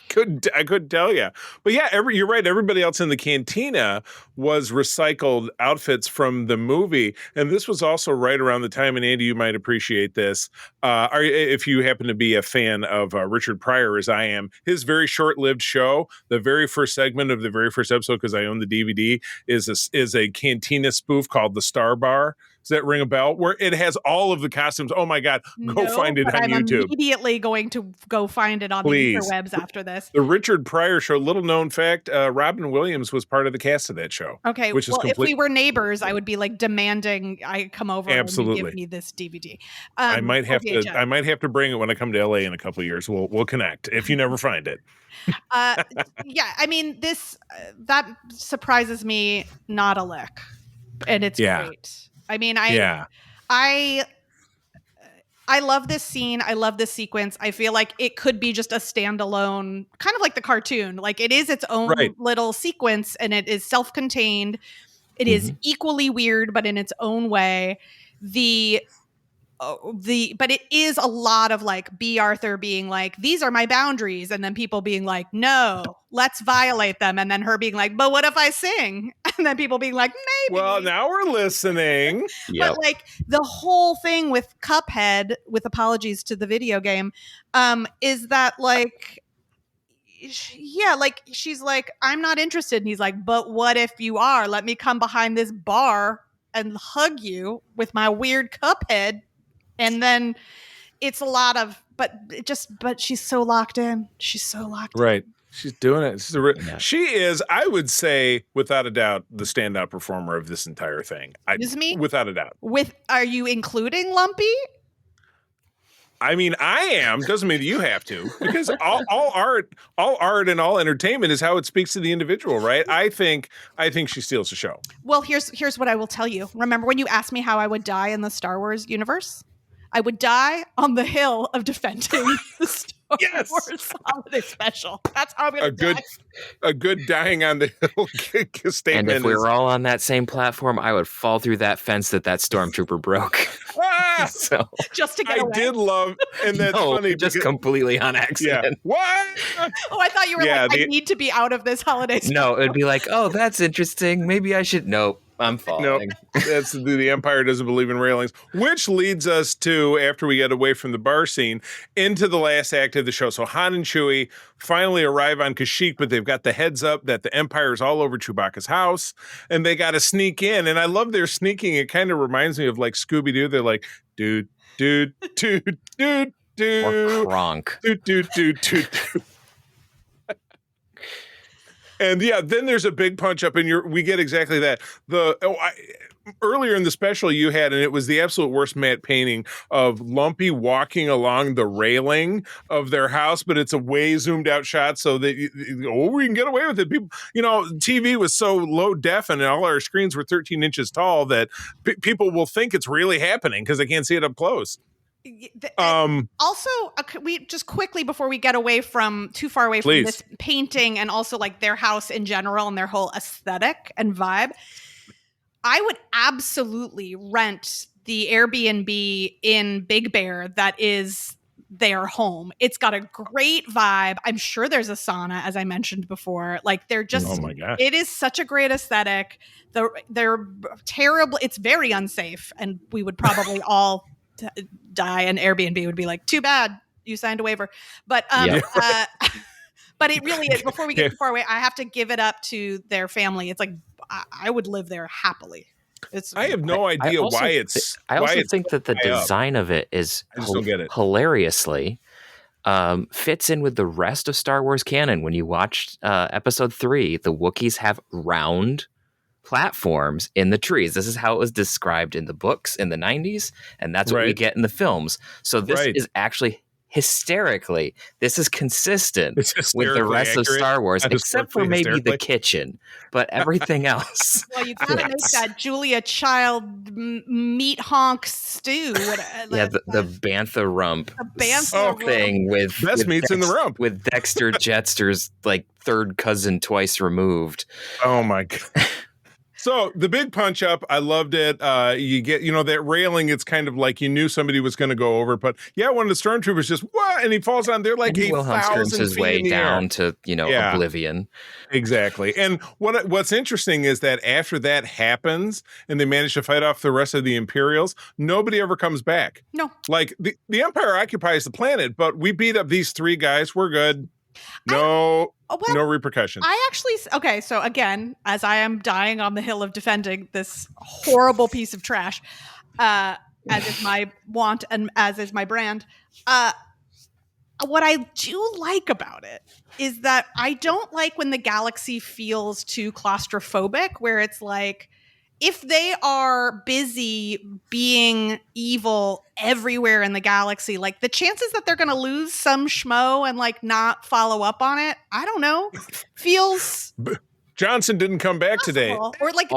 couldn't tell you. But yeah, you're right. Everybody else in the cantina was recycled outfits from the movie, and this was also right around the time. And Andy, you might appreciate this. If you happen to be a fan of Richard Pryor, as I am, his very short-lived show, the very first segment of the very first episode, because I own the DVD, is a cantina spoof called the Star Bar. Does that ring a bell? Where it has all of the costumes. Oh my God. Go find it but on I'm YouTube. immediately going to go find it on Please. the interwebs after this. The Richard Pryor show, little known fact, Robin Williams was part of the cast of that show. Okay, which is if we were neighbors, I would be like demanding I come over and you give me this DVD. I might have to bring it when I come to LA in a couple of years. We'll connect if you never find it. Yeah, I mean that surprises me not a lick, and it's great. I mean, I love this scene. I love this sequence. I feel like it could be just a standalone, kind of like the cartoon. Like it is its own little sequence, and it is self-contained. It is equally weird, but in its own way. But it is a lot of like B. Arthur being like, these are my boundaries, and then people being like, no, let's violate them, and then her being like, but what if I sing? And then people being like, maybe. Well, now we're listening. But like the whole thing with Cuphead, with apologies to the video game, is that like, yeah, like she's like, I'm not interested, and he's like, but what if you are? Let me come behind this bar and hug you with my weird Cuphead. And then it's a lot of, but she's so locked in. She's so locked in. Right. She's doing it. She is, I would say, without a doubt, the standout performer of this entire thing. Excuse me? Without a doubt. Are you including Lumpy? I mean, I am. Doesn't mean that you have to, because all art and all entertainment is how it speaks to the individual, right? I think she steals the show. Well, here's what I will tell you. Remember when you asked me how I would die in the Star Wars universe? I would die on the hill of defending the Star Wars holiday special. That's how I'm going to die. A good dying on the hill statement. And if we were all on that same platform, I would fall through that fence that stormtrooper broke. So just to get away. I did love, and that's funny. Just completely on accident. Yeah. What? Oh, I thought you were I need to be out of this holiday special. No, it'd be like, oh, that's interesting. Maybe I should. Nope. I'm falling. No, that's the Empire doesn't believe in railings, which leads us to, after we get away from the bar scene, into the last act of the show. So Han and Chewie finally arrive on Kashyyyk, but they've got the heads up that the Empire is all over Chewbacca's house, and they got to sneak in. And I love their sneaking. It kind of reminds me of like Scooby-Doo. They're like, dude, dude, dude, dude, dude. Or Kronk. Dude, dude, dude, dude, dude. And yeah, then there's a big punch up, and we get exactly that. Earlier in the special you had, and it was the absolute worst matte painting of Lumpy walking along the railing of their house, but it's a way zoomed out shot so that we can get away with it. People, TV was so low def and all our screens were 13 inches tall that people will think it's really happening because they can't see it up close. Also, we just quickly before we get too far away from this painting and also like their house in general and their whole aesthetic and vibe, I would absolutely rent the Airbnb in Big Bear that is their home. It's got a great vibe. I'm sure there's a sauna, as I mentioned before. Like they're just, oh my gosh. It is such a great aesthetic. They're terrible. It's very unsafe, and we would probably all die, and Airbnb would be like, too bad you signed a waiver. But but it really is. Before we get too far away, I have to give it up to their family. It's like I would live there happily. I have no idea why it's. I also think that the design of it is hilariously fits in with the rest of Star Wars canon. When you watched Episode 3, the Wookiees have round platforms in the trees. This is how it was described in the books in the 90s, and that's what we get in the films. So this is actually this is consistent with the rest of Star Wars, except for maybe the kitchen, but everything else. Well, you gotta make that Julia Child meat honk stew. The Bantha rump thing with best meats in the rump with Dexter Jettster's like third cousin twice removed. Oh my god. So the big punch up, I loved it. You get, that railing. It's kind of like you knew somebody was going to go over, but one of the stormtroopers just what, and he falls on there like 8,000 his way down to oblivion. Exactly. And what's interesting is that after that happens, and they manage to fight off the rest of the Imperials, nobody ever comes back. No, like the Empire occupies the planet, but we beat up these three guys. We're good. No repercussions. So again, as I am dying on the hill of defending this horrible piece of trash, as is my want and as is my brand. What I do like about it is that I don't like when the galaxy feels too claustrophobic, where it's like, if they are busy being evil everywhere in the galaxy, like the chances that they're going to lose some schmo and like not follow up on it, I don't know, feels Johnson didn't come back today. possible. Or like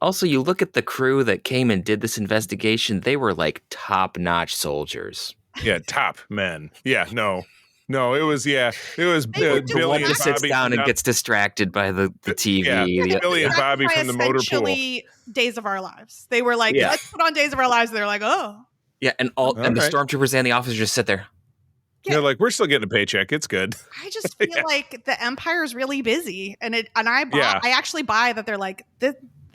Also, you look at the crew that came and did this investigation, they were like top-notch soldiers. Yeah, top men. Yeah, no, it was were Billy One and just sits Bobby down and from gets distracted by the TV. Yeah. Billy and Bobby from the motor pool. essentially Days of Our Lives. They were like, Yeah. let's put on Days of Our Lives. They're like, oh. Yeah, and the right. stormtroopers and the officers just sit there. They're like, we're still getting a paycheck. It's good. I just feel like the Empire's really busy, and I actually buy that they're like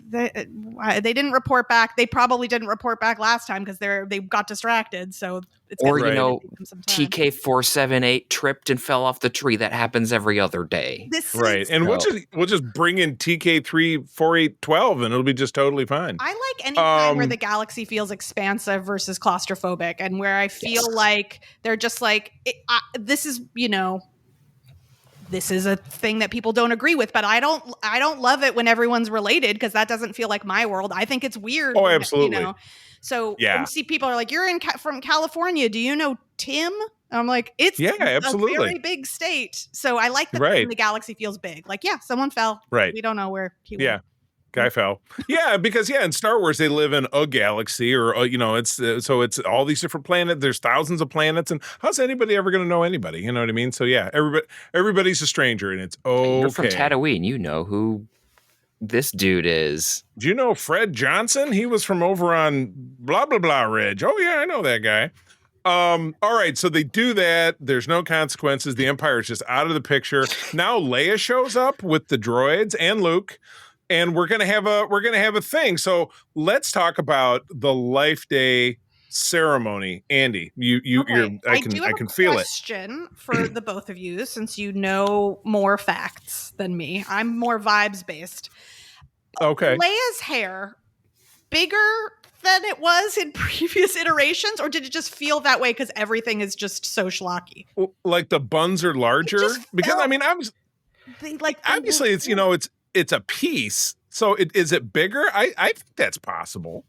they didn't report back. They probably didn't report back last time because they got distracted. So it's Or gonna Right. take them some time. TK-478 tripped and fell off the tree. That happens every other day. Right. Is, And we'll just bring in TK34812 and it'll be just totally fine. I like any time where the galaxy feels expansive versus claustrophobic, and where I feel like they're just like this is this is a thing that people don't agree with, but I don't love it when everyone's related, because that doesn't feel like my world. I think it's weird. Oh, absolutely. So Yeah. when you see people are like, you're from California, do you know Tim? And I'm like, it's absolutely. a very big state. So I like that Right. the galaxy feels big. Like, yeah, someone fell. Right. We don't know where he Yeah. went. Guy fell. Yeah, because in Star Wars they live in a galaxy, or it's so it's all these different planets. There's thousands of planets, and how's anybody ever going to know anybody? You know what I mean? So yeah, everybody's a stranger, and it's okay. You're from Tatooine. You know who this dude is. Do you know Fred Johnson? He was from over on blah blah blah Ridge. Oh yeah, I know that guy. All right, so they do that. There's no consequences. The Empire is just out of the picture. Now Leia shows up with the droids and Luke. And we're gonna have a thing. So let's talk about the Life Day ceremony. Andy, I can feel it. Question for the both of you, since you know more facts than me. I'm more vibes based. Okay. Leia's hair bigger than it was in previous iterations, or did it just feel that way because everything is just so schlocky? Like the buns are larger? Because obviously it's a piece. So is it bigger? I think that's possible.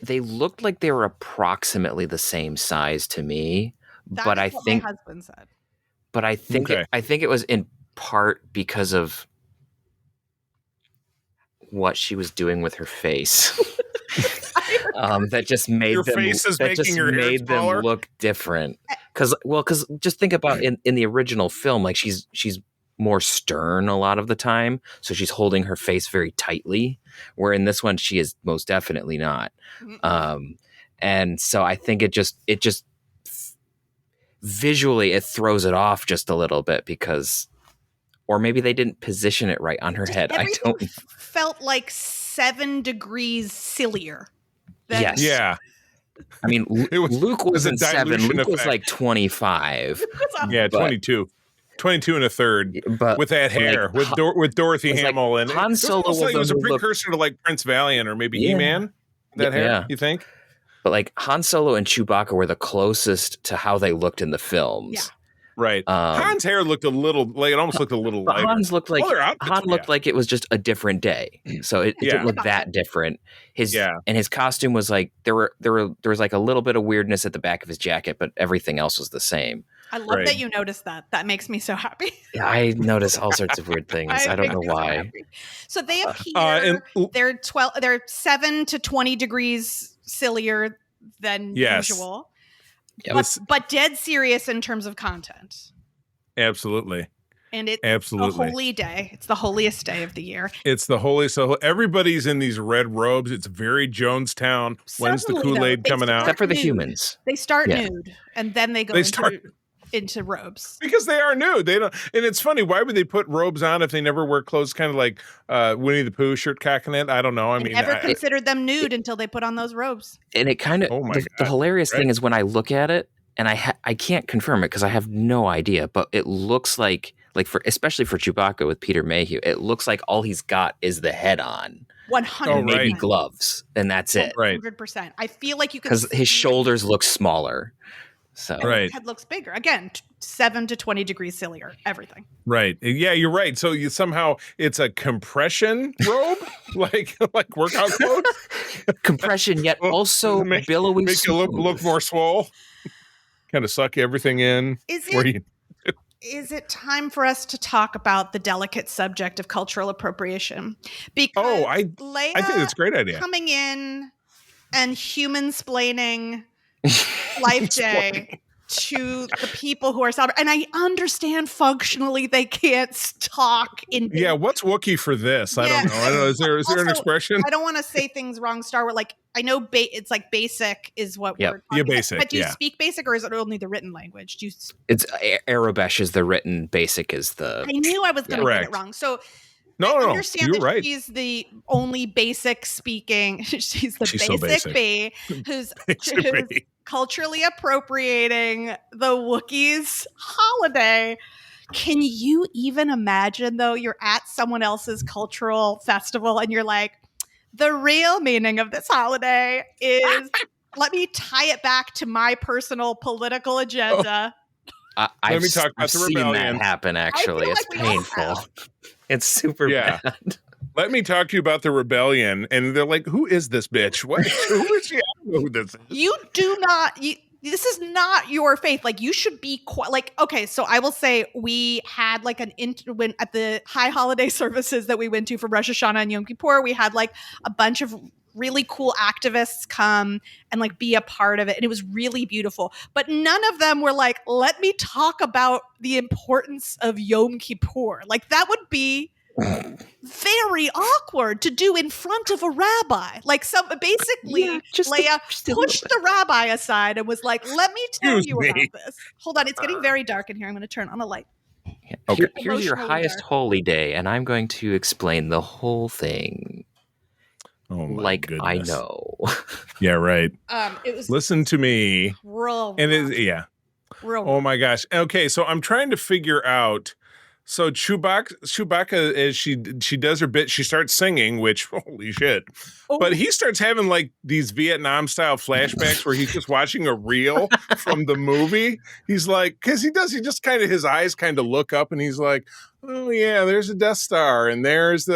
They looked like they were approximately the same size to me, but I think my husband said. But I think it was in part because of what she was doing with her face. That just made them look different. Because just think about in the original film, like she's more stern a lot of the time, so she's holding her face very tightly, where in this one she is most definitely not. And so I think it just visually it throws it off just a little bit, because or maybe they didn't position it right on her head. I don't felt like 7 degrees sillier. Yes. Yeah. I mean, Luke wasn't 7. Luke was like 25. Yeah, 22. 22 and a third, but with that hair, with Dorothy Hamill, like and Han Solo was a precursor to like Prince Valiant or maybe He-Man. That hair, you think? But like Han Solo and Chewbacca were the closest to how they looked in the films. Yeah. Right. Han's hair looked a little like it almost looked a little lighter. Han looked like it was just a different day, so it didn't look that different. His costume was like there was like a little bit of weirdness at the back of his jacket, but everything else was the same. I love that you noticed that. That makes me so happy. Yeah, I notice all sorts of weird things. I don't know why. So they appear. They're 7 to 20 degrees sillier than usual. But dead serious in terms of content. Absolutely. And it's a holy day. It's the holiest day of the year. It's the holiest. So everybody's in these red robes. It's very Jonestown. When's the Kool-Aid coming out? Except for the humans. They start nude, and then they go into robes. Because they are nude. They don't, and it's funny. Why would they put robes on if they never wear clothes? Kind of like Winnie the Pooh shirt cockinette. I don't know. I never considered them nude until they put on those robes. And it kind of the hilarious thing is when I look at it, and I can't confirm it because I have no idea, but it looks like especially for Chewbacca with Peter Mayhew, it looks like all he's got is the head on. 100%. Oh, and maybe right. gloves, and that's it. Right. 100%. I feel like you can Because his see shoulders look smaller. So and Right. his head looks bigger. Again, 7 to 20 degrees sillier. Everything. Right. Yeah, you're right. So you somehow it's a compression robe, like workout clothes. compression, yet Well, also make billowy you look smooth. more swole. Kind of suck everything in. Is Where it you is it time for us to talk about the delicate subject of cultural appropriation? Because I Leia think that's a great idea. coming in and human-splaining Life Day to the people who are celebrating. And I understand functionally they can't talk in. Yeah, what's Wookiee for this? I don't know. I don't know. Is there an Also, expression? I don't want to say things wrong. Star Wars, like I know, it's like basic is what Yep. we're talking Yeah, about. basic, But do you yeah. speak basic, or is it only the written language? Do you? It's Arabesh is the written, basic is the. I knew I was going to get it Correct. wrong. So No, I no, understand you're that right. she's the only basic speaking. She's the She's so basic basic. bee who's Basically. culturally appropriating the Wookiees holiday. Can you even imagine, though, you're at someone else's cultural festival and you're like, the real meaning of this holiday is let me tie it back to my personal political agenda. I've me talk about the seen rebellion. that happen, actually. feel It's like we all painful. have. It's super Yeah. bad. Let me talk to you about the rebellion. And they're like, who is this bitch? What? Who is she? I don't know who this is. You do not. This is not your faith. Like you should be like, okay. So I will say we had like when at the high holiday services that we went to for Rosh Hashanah and Yom Kippur, we had like a bunch of really cool activists come and like be a part of it. And it was really beautiful. But none of them were like, let me talk about the importance of Yom Kippur. Like that would be very awkward to do in front of a rabbi. Like basically Leia pushed the rabbi aside and was like, let me tell you about this. Hold on, it's getting very dark in here. I'm going to turn on a light. Okay. Here's your highest holy day, and I'm going to explain the whole thing. Oh my like goodness. I know. Yeah, right. It was listen to me. Real And oh my gosh. Okay, so I'm trying to figure out. So Chewbacca, as she does her bit, she starts singing, which holy shit. Oh. But he starts having like these Vietnam style flashbacks where he's just watching a reel from the movie. He's like, because he just kind of his eyes kind of look up and he's like, oh yeah, there's a Death Star and there's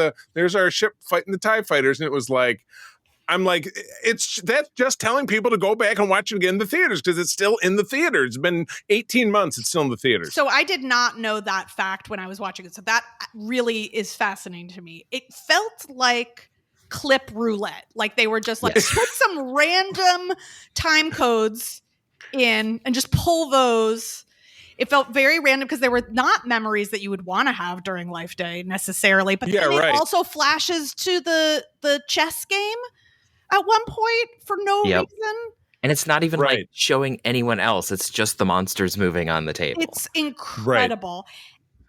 our ship fighting the TIE fighters. And it was like, I'm like, that's just telling people to go back and watch it again in the theaters because it's still in the theaters. It's been 18 months. It's still in the theaters. So I did not know that fact when I was watching it. So that really is fascinating to me. It felt like clip roulette. Like they were just like, put some random time codes in and just pull those. It felt very random because there were not memories that you would want to have during Life Day necessarily. But then it also flashes to the chess game at one point for no reason. And it's not even like showing anyone else. It's just the monsters moving on the table. It's incredible.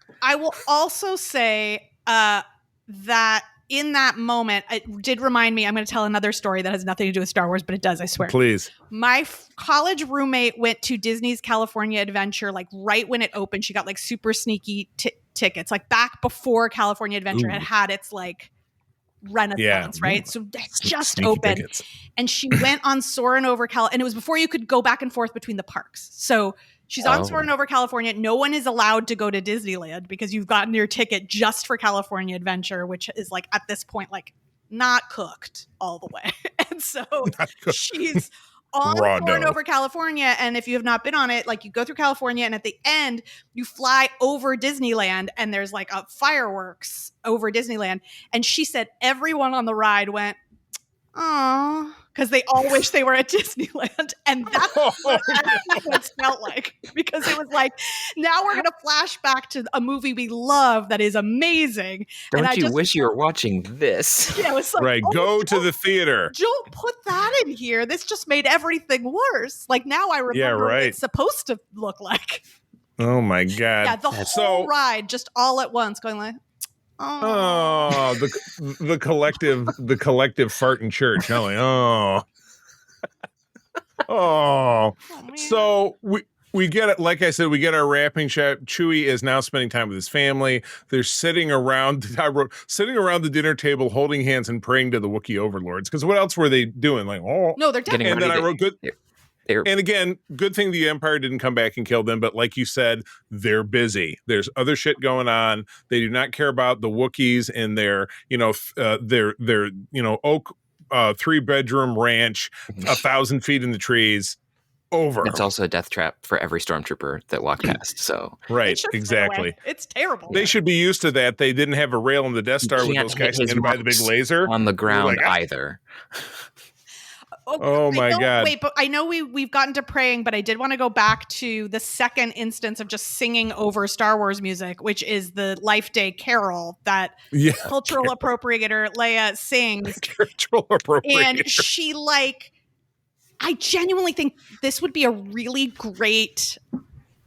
Right. I will also say that in that moment, it did remind me, I'm going to tell another story that has nothing to do with Star Wars, but it does, I swear. Please. My college roommate went to Disney's California Adventure, like right when it opened. She got like super sneaky tickets, like back before California Adventure had its like renaissance, right? So it's just sneaky open. Tickets. And she went on Soarin' Over and it was before you could go back and forth between the parks. So she's on Soarin' Over California. No one is allowed to go to Disneyland because you've gotten your ticket just for California Adventure, which is like at this point, like not cooked all the way. And so she's on Soarin' Over California. And if you have not been on it, like you go through California and at the end you fly over Disneyland and there's like a fireworks over Disneyland. And she said everyone on the ride went, oh, because they all wish they were at Disneyland. And that's what it felt like. Because it was like, now we're going to flash back to a movie we love that is amazing. Don't you wish you were watching this? Yeah, it was like, go to the theater. Don't put that in here. This just made everything worse. Like now I remember what it's supposed to look like. Oh my God. Yeah, the whole ride just all at once going like, oh, the collective fart in church. Like, oh. So we get it. Like I said, we get our wrapping shot. Chewie is now spending time with his family. They're sitting around. I wrote sitting around the dinner table, holding hands and praying to the Wookiee overlords. Because what else were they doing? Like, oh, No, they're dead. and then I wrote good. They're And again, good thing the Empire didn't come back and kill them. But like you said, they're busy. There's other shit going on. They do not care about the Wookiees and their, oak 3-bedroom ranch, 1,000 feet in the trees. Over. It's also a death trap for every stormtrooper that walked past. So right, It should stay exactly. away. It's terrible. They should be used to that. They didn't have a rail in the Death Star with can't those guys hit his standing by the big marks laser on the ground like, either. Oh my God. Wait, but I know we've gotten to praying, but I did want to go back to the second instance of just singing over Star Wars music, which is the Life Day Carol that cultural appropriator Leia sings. Cultural appropriator. And she I genuinely think this would be a really great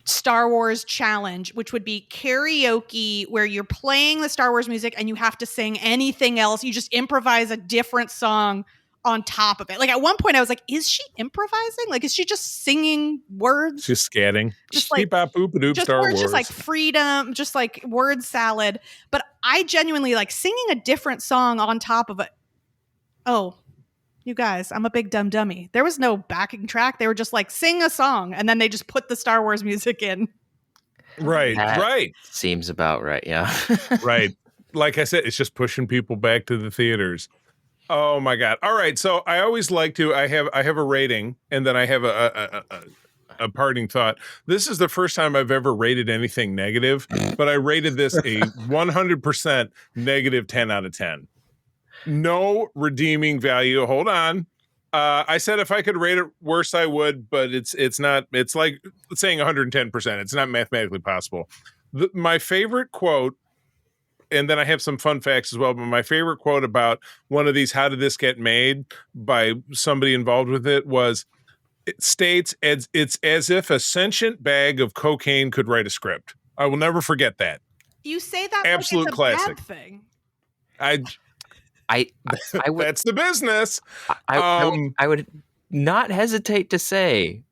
Star Wars challenge, which would be karaoke, where you're playing the Star Wars music and you have to sing anything else. You just improvise a different song on top of it. Like at one point I was like, is she improvising? Like, is she just singing words? She's scatting. Just like Beep-bop-boop-a-doop just Star words, Wars. just like freedom, just like word salad. But I genuinely like singing a different song on top of it. Oh, you guys, I'm a big dumb dummy. There was no backing track. They were just like, sing a song. And then they just put the Star Wars music in. Right. Seems about right. Yeah. Right. Like I said, it's just pushing people back to the theaters. Oh my God. All right. So I always like to, I have a rating and then I have a parting thought. This is the first time I've ever rated anything negative, but I rated this a 100% negative 10 out of 10. No redeeming value. Hold on. I said if I could rate it worse, I would, but it's not. It's like saying 110%. It's not mathematically possible. My favorite quote, and then I have some fun facts as well, but my favorite quote about one of these, how did this get made, by somebody involved with it, was, it states, it's as if a sentient bag of cocaine could write a script. I will never forget that. You say that Absolute like it's a classic. bad thing. I would, That's the business. I would not hesitate to say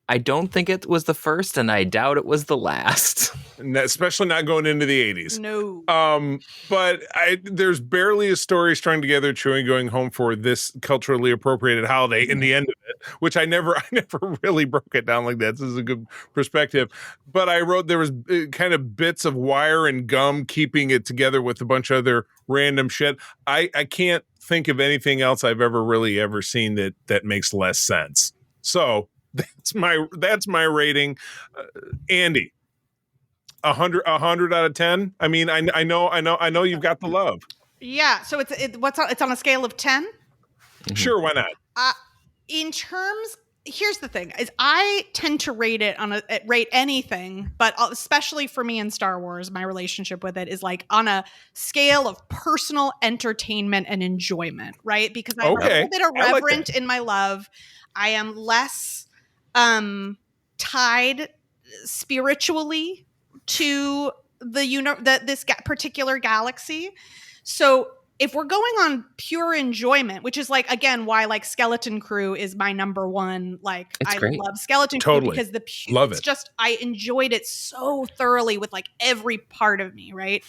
I don't think it was the first, and I doubt it was the last. Especially not going into the 80s. No. But there's barely a story strung together, Chewie going home for this culturally appropriated holiday in the end of it, which I never really broke it down like that. This is a good perspective. But I wrote there was kind of bits of wire and gum keeping it together with a bunch of other random shit. I can't think of anything else I've ever seen that makes less sense. So that's my rating. Andy, 100 out of 10. I mean, I know you've got the love. Yeah. So it's on a scale of 10. Mm-hmm. Sure, why not? In terms, here's the thing: is I tend to rate anything, but especially for me in Star Wars, my relationship with it is like on a scale of personal entertainment and enjoyment, right? Because I'm a little bit irreverent in my love. I am less tied spiritually to this particular galaxy. So if we're going on pure enjoyment, which is like, again, why like Skeleton Crew is my number one. Like, I love Skeleton Crew because it's just, I enjoyed it so thoroughly with like every part of me, right?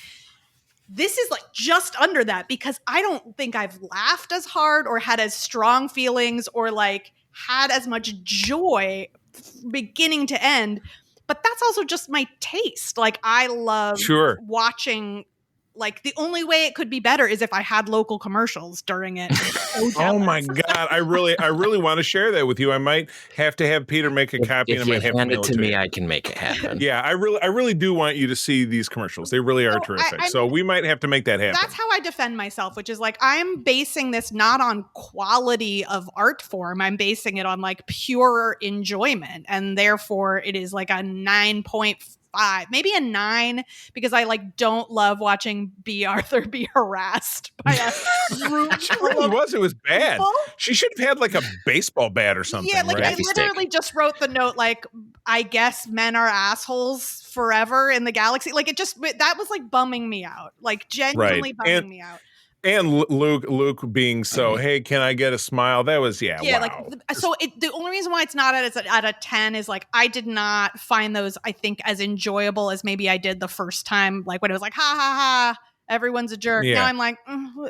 This is like just under that, because I don't think I've laughed as hard or had as strong feelings or like had as much joy beginning to end. But that's also just my taste. Like, I love watching. Like, the only way it could be better is if I had local commercials during it. Oh my God. I really want to share that with you. I might have to have Peter make a copy. If and I might you have hand to it to me, I can make it happen. Yeah, I really do want you to see these commercials. They really are terrific. So we might have to make that happen. That's how I defend myself, which is like, I'm basing this not on quality of art form. I'm basing it on like pure enjoyment. And therefore it is like a 9.5. Maybe a 9, because I like don't love watching B. Arthur be harassed by a room. It was bad. People. She should have had like a baseball bat or something. Yeah, like, right? I literally just wrote the note like, I guess men are assholes forever in the galaxy. Like, that was like bumming me out. Like, genuinely bumming me out. And Luke being so, hey, can I get a smile? That was, wow. The only reason why it's not at a 10 is like, I did not find those, I think, as enjoyable as maybe I did the first time, like when it was like, ha ha ha, everyone's a jerk. Yeah. Now I'm like,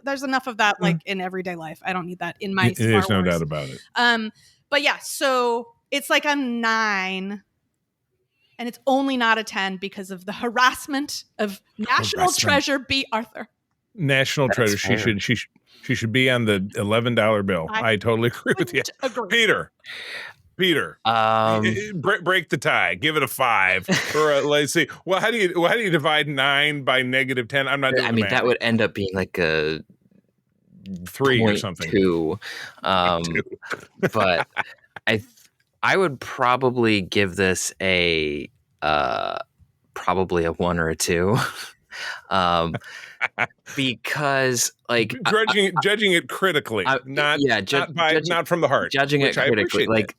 there's enough of that like in everyday life. I don't need that in my Star There's no Wars. doubt about it. But yeah, so it's like a 9. And it's only not a 10 because of the harassment of National Treasure B. Arthur. National Treasure. She should be on the $11 bill. I totally agree with you. Peter. Break the tie. Give it a 5. Or let's see. Well, how do you divide 9 by -10? I'm not doing. I mean, that would end up being like a 3 or something. 2. But I would probably give this a probably a 1 or a 2. Because like judging it critically, not from the heart, judging it critically. Like,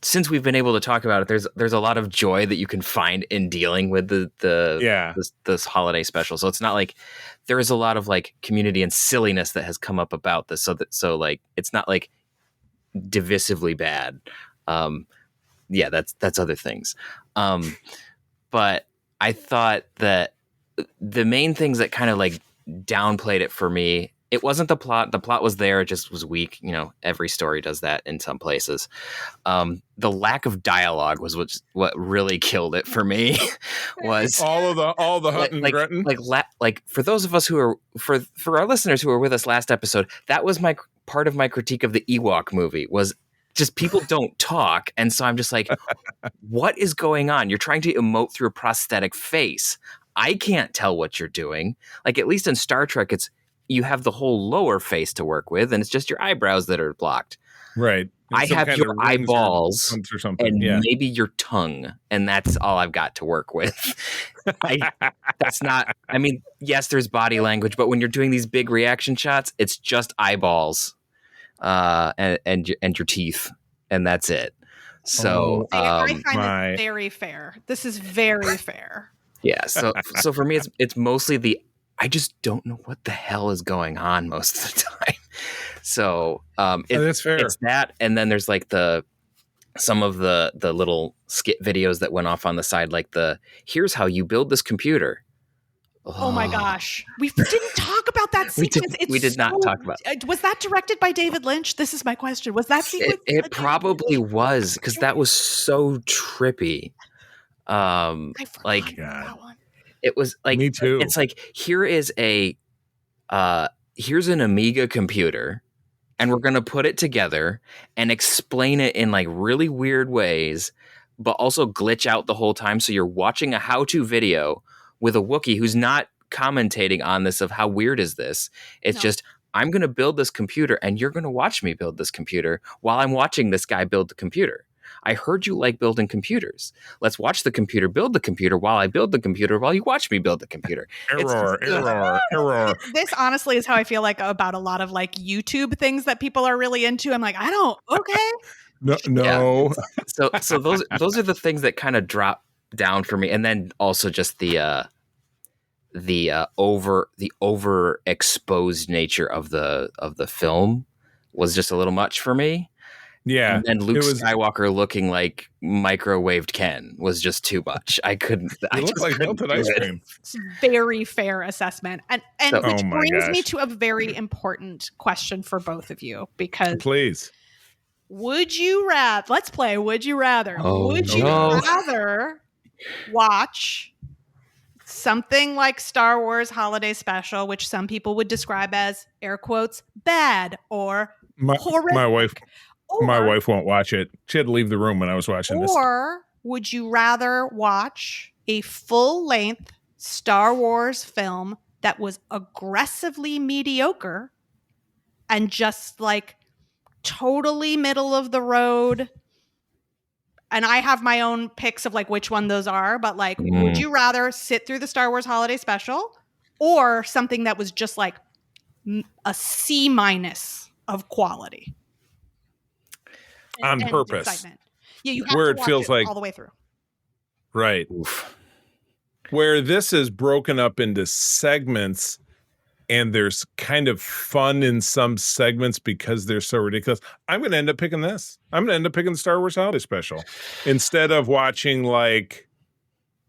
since we've been able to talk about it, there's a lot of joy that you can find in dealing with this holiday special. So it's not like there is a lot of like community and silliness that has come up about this. So like it's not like divisively bad. That's other things. But I thought that the main things that kind of like downplayed it for me, it wasn't the plot. The plot was there. It just was weak. You know, every story does that in some places. The lack of dialogue was what really killed it for me. Was all the hunting, grunting. Like for those of us who are for our listeners who were with us last episode, that was my part of my critique of the Ewok movie was just people don't talk. And so I'm just like, what is going on? You're trying to emote through a prosthetic face. I can't tell what you're doing. Like, at least in Star Trek, you have the whole lower face to work with, and it's just your eyebrows that are blocked. Right. I have your eyeballs or something. And maybe your tongue, and that's all I've got to work with. That's not, I mean, yes, there's body language, but when you're doing these big reaction shots, it's just eyeballs and your teeth, and that's it. So I find this very fair. This is very fair. Yeah. So for me, it's mostly I just don't know what the hell is going on most of the time. So that's fair. It's that, and then there's like some of the little skit videos that went off on the side, like here's how you build this computer. Oh my gosh. We didn't talk about that sequence. We did not talk about it. Was that directed by David Lynch? This is my question. Was that sequence? It probably was, because that was so trippy. I forgot that one. It was like, me too. It's like, here's an Amiga computer, and we're going to put it together and explain it in like really weird ways, but also glitch out the whole time. So you're watching a how-to video with a Wookiee who's not commentating on this of how weird is this. It's just, I'm going to build this computer and you're going to watch me build this computer while I'm watching this guy build the computer. I heard you like building computers. Let's watch the computer build the computer while I build the computer while you watch me build the computer. Error. This honestly is how I feel like about a lot of like YouTube things that people are really into. I'm like, okay. No. Yeah. So those are the things that kind of drop down for me. And then also just the overexposed nature of the film was just a little much for me. Yeah. And then Luke Skywalker looking like microwaved Ken was just too much. I couldn't. He looked like melted ice cream. It's a very fair assessment. And which brings me to a very important question for both of you, because please. Would you rather, let's play Would You Rather. Would you rather watch something like Star Wars Holiday Special, which some people would describe as, air quotes, bad or horrific? My wife won't watch it. She had to leave the room when I was watching this. Or would you rather watch a full-length Star Wars film that was aggressively mediocre and just like totally middle of the road? And I have my own picks of like which one those are, but like, would you rather sit through the Star Wars Holiday Special or something that was just like a C- of quality? On purpose. Excitement. Yeah, you have where to it feels like all the way through. Right. Oof. Where this is broken up into segments and there's kind of fun in some segments because they're so ridiculous. I'm going to end up picking this. I'm going to end up picking the Star Wars Holiday Special instead of watching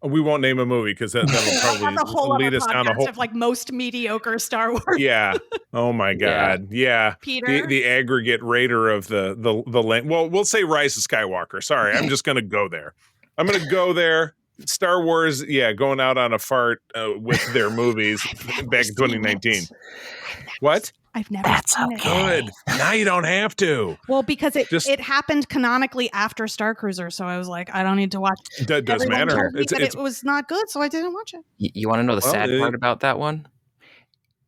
we won't name a movie because that'll probably That's a whole lead other us down a podcast whole. of like most mediocre Star Wars. Yeah. Oh my God. Yeah. Peter? The aggregate rater of the length. Well, we'll say Rise of Skywalker. Sorry, I'm just going to go there. I'm going to go there. Star Wars, going out on a fart with their movies back in 2019. What? I've never seen it. Good. Now you don't have to. Well, because it happened canonically after Star Cruiser, so I was like, I don't need to watch it. That doesn't Everyone matter. told me that it was not good, so I didn't watch it. You want to know the sad part about that one?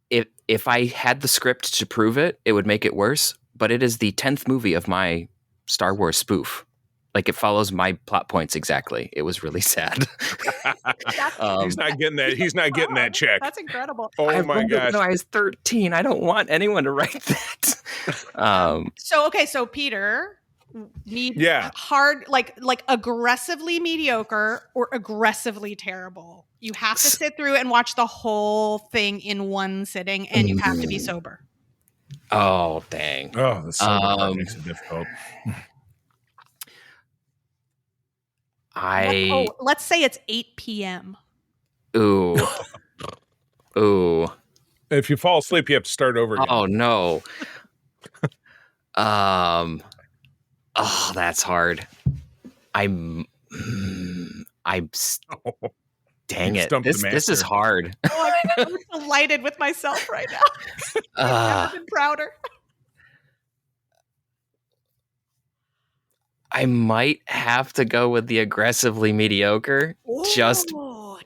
If I had the script to prove it, it would make it worse. But it is the 10th movie of my Star Wars spoof. Like, it follows my plot points exactly. It was really sad. He's not getting that. He's not getting that check. That's incredible. Oh my gosh! No, I was 13. I don't want anyone to write that. So Peter needs hard, like aggressively mediocre or aggressively terrible. You have to sit through and watch the whole thing in one sitting, and you have to be sober. Oh, dang. Oh, the sober part makes it difficult. Let's say it's 8 p.m. Ooh. If you fall asleep, you have to start over again. Oh no. That's hard. Dang it. This is hard. Oh, I'm delighted with myself right now. I've never been prouder. I might have to go with the aggressively mediocre. Ooh, just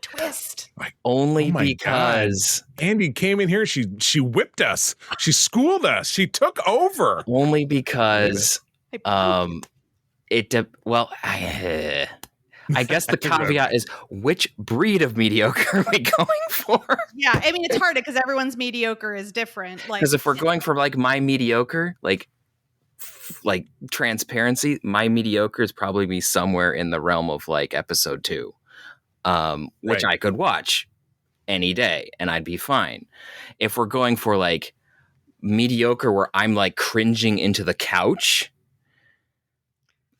twist. Only because God. Andy came in here. She whipped us. She schooled us. She took over. Only because I guess the caveat is which breed of mediocre are we going for? Yeah, I mean it's hard because everyone's mediocre is different. Because if we're going for like my mediocre, like transparency, my mediocre is probably be somewhere in the realm of like episode 2, which I could watch any day and I'd be fine. If we're going for like mediocre where I'm like cringing into the couch,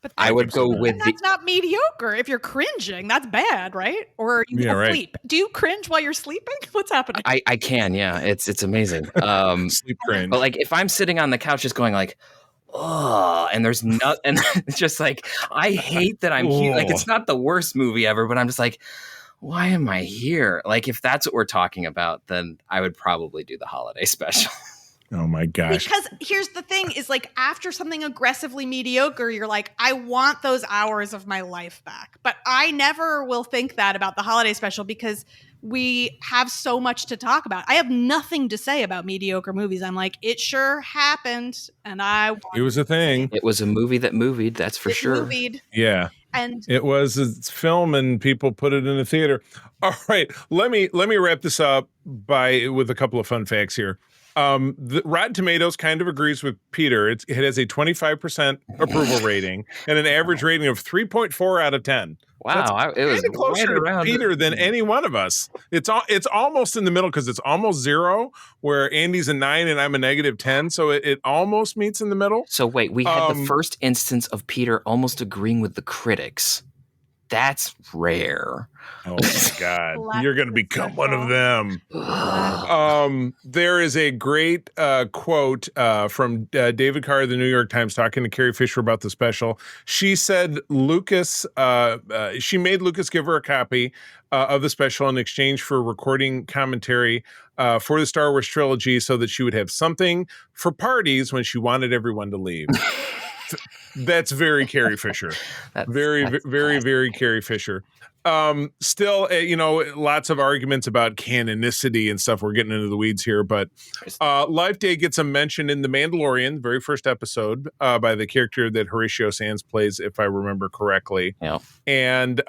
but I would go with that's not mediocre. If you're cringing, that's bad, right? Or are you asleep? Do you cringe while you're sleeping? What's happening? I can, yeah. It's amazing. Sleep cringe. But like if I'm sitting on the couch just going like, oh, and there's not, and it's just like, I hate that I'm here. Like, it's not the worst movie ever, but I'm just like, why am I here? Like, if that's what we're talking about, then I would probably do the holiday special. Oh my gosh. Because here's the thing is like after something aggressively mediocre, you're like, I want those hours of my life back. But I never will think that about the holiday special because we have so much to talk about. I have nothing to say about mediocre movies. I'm like, it sure happened. And it was a thing. It was a movie that movied, that's for sure. Movied. Yeah. And it was a film and people put it in a theater. All right. Let me wrap this up with a couple of fun facts here. The Rotten Tomatoes kind of agrees with Peter. It has a 25% approval rating and an average rating of 3.4 out of 10. Wow, it was closer to Peter than any one of us. It's almost in the middle because it's almost 0, where Andy's a 9 and I'm a -10. So it almost meets in the middle. So wait, we had the first instance of Peter almost agreeing with the critics. That's rare. Oh my God. You're going to become one of them. There is a great quote from David Carr of the New York Times talking to Carrie Fisher about the special. She said she made Lucas give her a copy of the special in exchange for recording commentary for the Star Wars trilogy so that she would have something for parties when she wanted everyone to leave. That's very Carrie Fisher. Very Carrie Fisher. Still, lots of arguments about canonicity and stuff. We're getting into the weeds here, but Life Day gets a mention in The Mandalorian, the very first episode, by the character that Horatio Sands plays, if I remember correctly. Yeah. And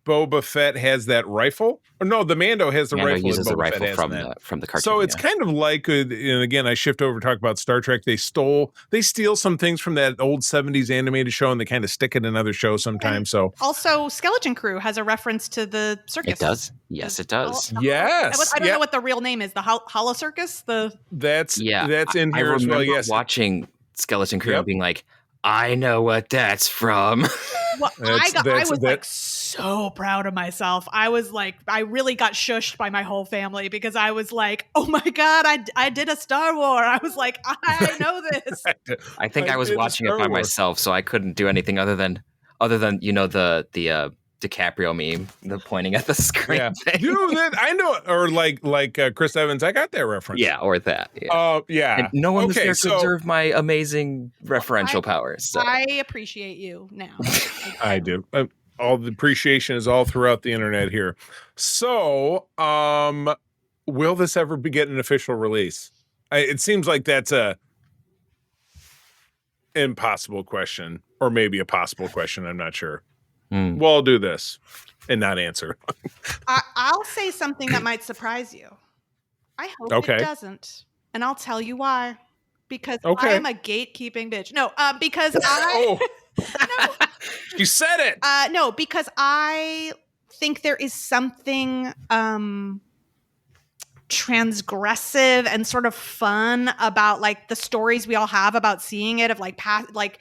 Boba Fett has that rifle. Or no, the Mando has the Mando rifle. uses and the Boba Fett rifle has from the cartoon. So it's kind of like, and again, I shift over to talk about Star Trek. They steal some things from that old 70s animated show and they kind of stick it in other shows sometimes. So also, Skeleton Crew has a reference to the circus. It does. Yes, it does. Yes. I don't know what the real name is. The Holo Circus? That's in I here as well. Yes. Watching Skeleton Crew and being like, I know what that's from. Well, I was like so proud of myself. I was like, I really got shushed by my whole family because I was like, oh my God, I did a Star Wars. I was like, I know this. I think I was watching it by myself, so I couldn't do anything other than the DiCaprio meme, the pointing at the screen thing. You know that I know, or like Chris Evans, I got that reference. Yeah, or that. Yeah. And no one was there to observe my amazing referential powers. So. I appreciate you now. I do. All the appreciation is all throughout the internet here. So, will this ever get an official release? It seems like that's a impossible question, or maybe a possible question. I'm not sure. Well, I'll do this and not answer. I'll say something that might surprise you. I hope it doesn't. And I'll tell you why. Because I am a gatekeeping bitch. No, because I... No. You said it. No, because I think there is something transgressive and sort of fun about like the stories we all have about seeing it, of like past, like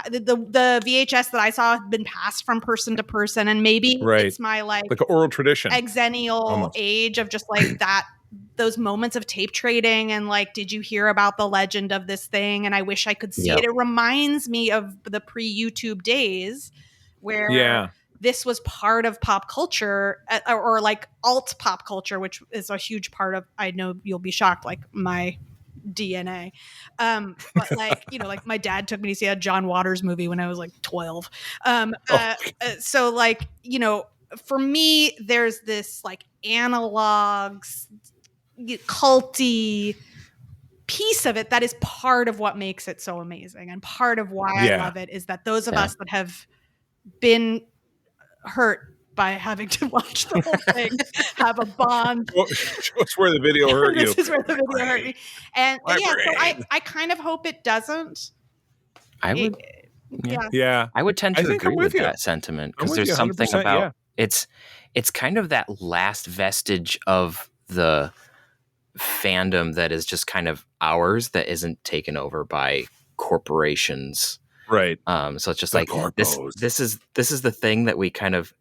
the VHS that I saw had been passed from person to person, and maybe it's my like an oral tradition, exennial age of just like that, those moments of tape trading and like, did you hear about the legend of this thing? And I wish I could see it. It reminds me of the pre-YouTube days where this was part of pop culture, or like alt pop culture, which is a huge part of, I know you'll be shocked, like my DNA. But like, you know, like my dad took me to see a John Waters movie when I was like 12. So like, you know, for me, there's this like analog, culty piece of it that is part of what makes it so amazing. And part of why I love it is that those of us that have been hurt by having to watch the whole thing have a bond. Show us where the video hurt you. This is where the video hurt me. And so I kind of hope it doesn't. I would. I would tend to agree with that sentiment, because there's something about it's kind of that last vestige of the fandom that is just kind of ours, that isn't taken over by corporations. Right. So it's just like this is the thing that we kind of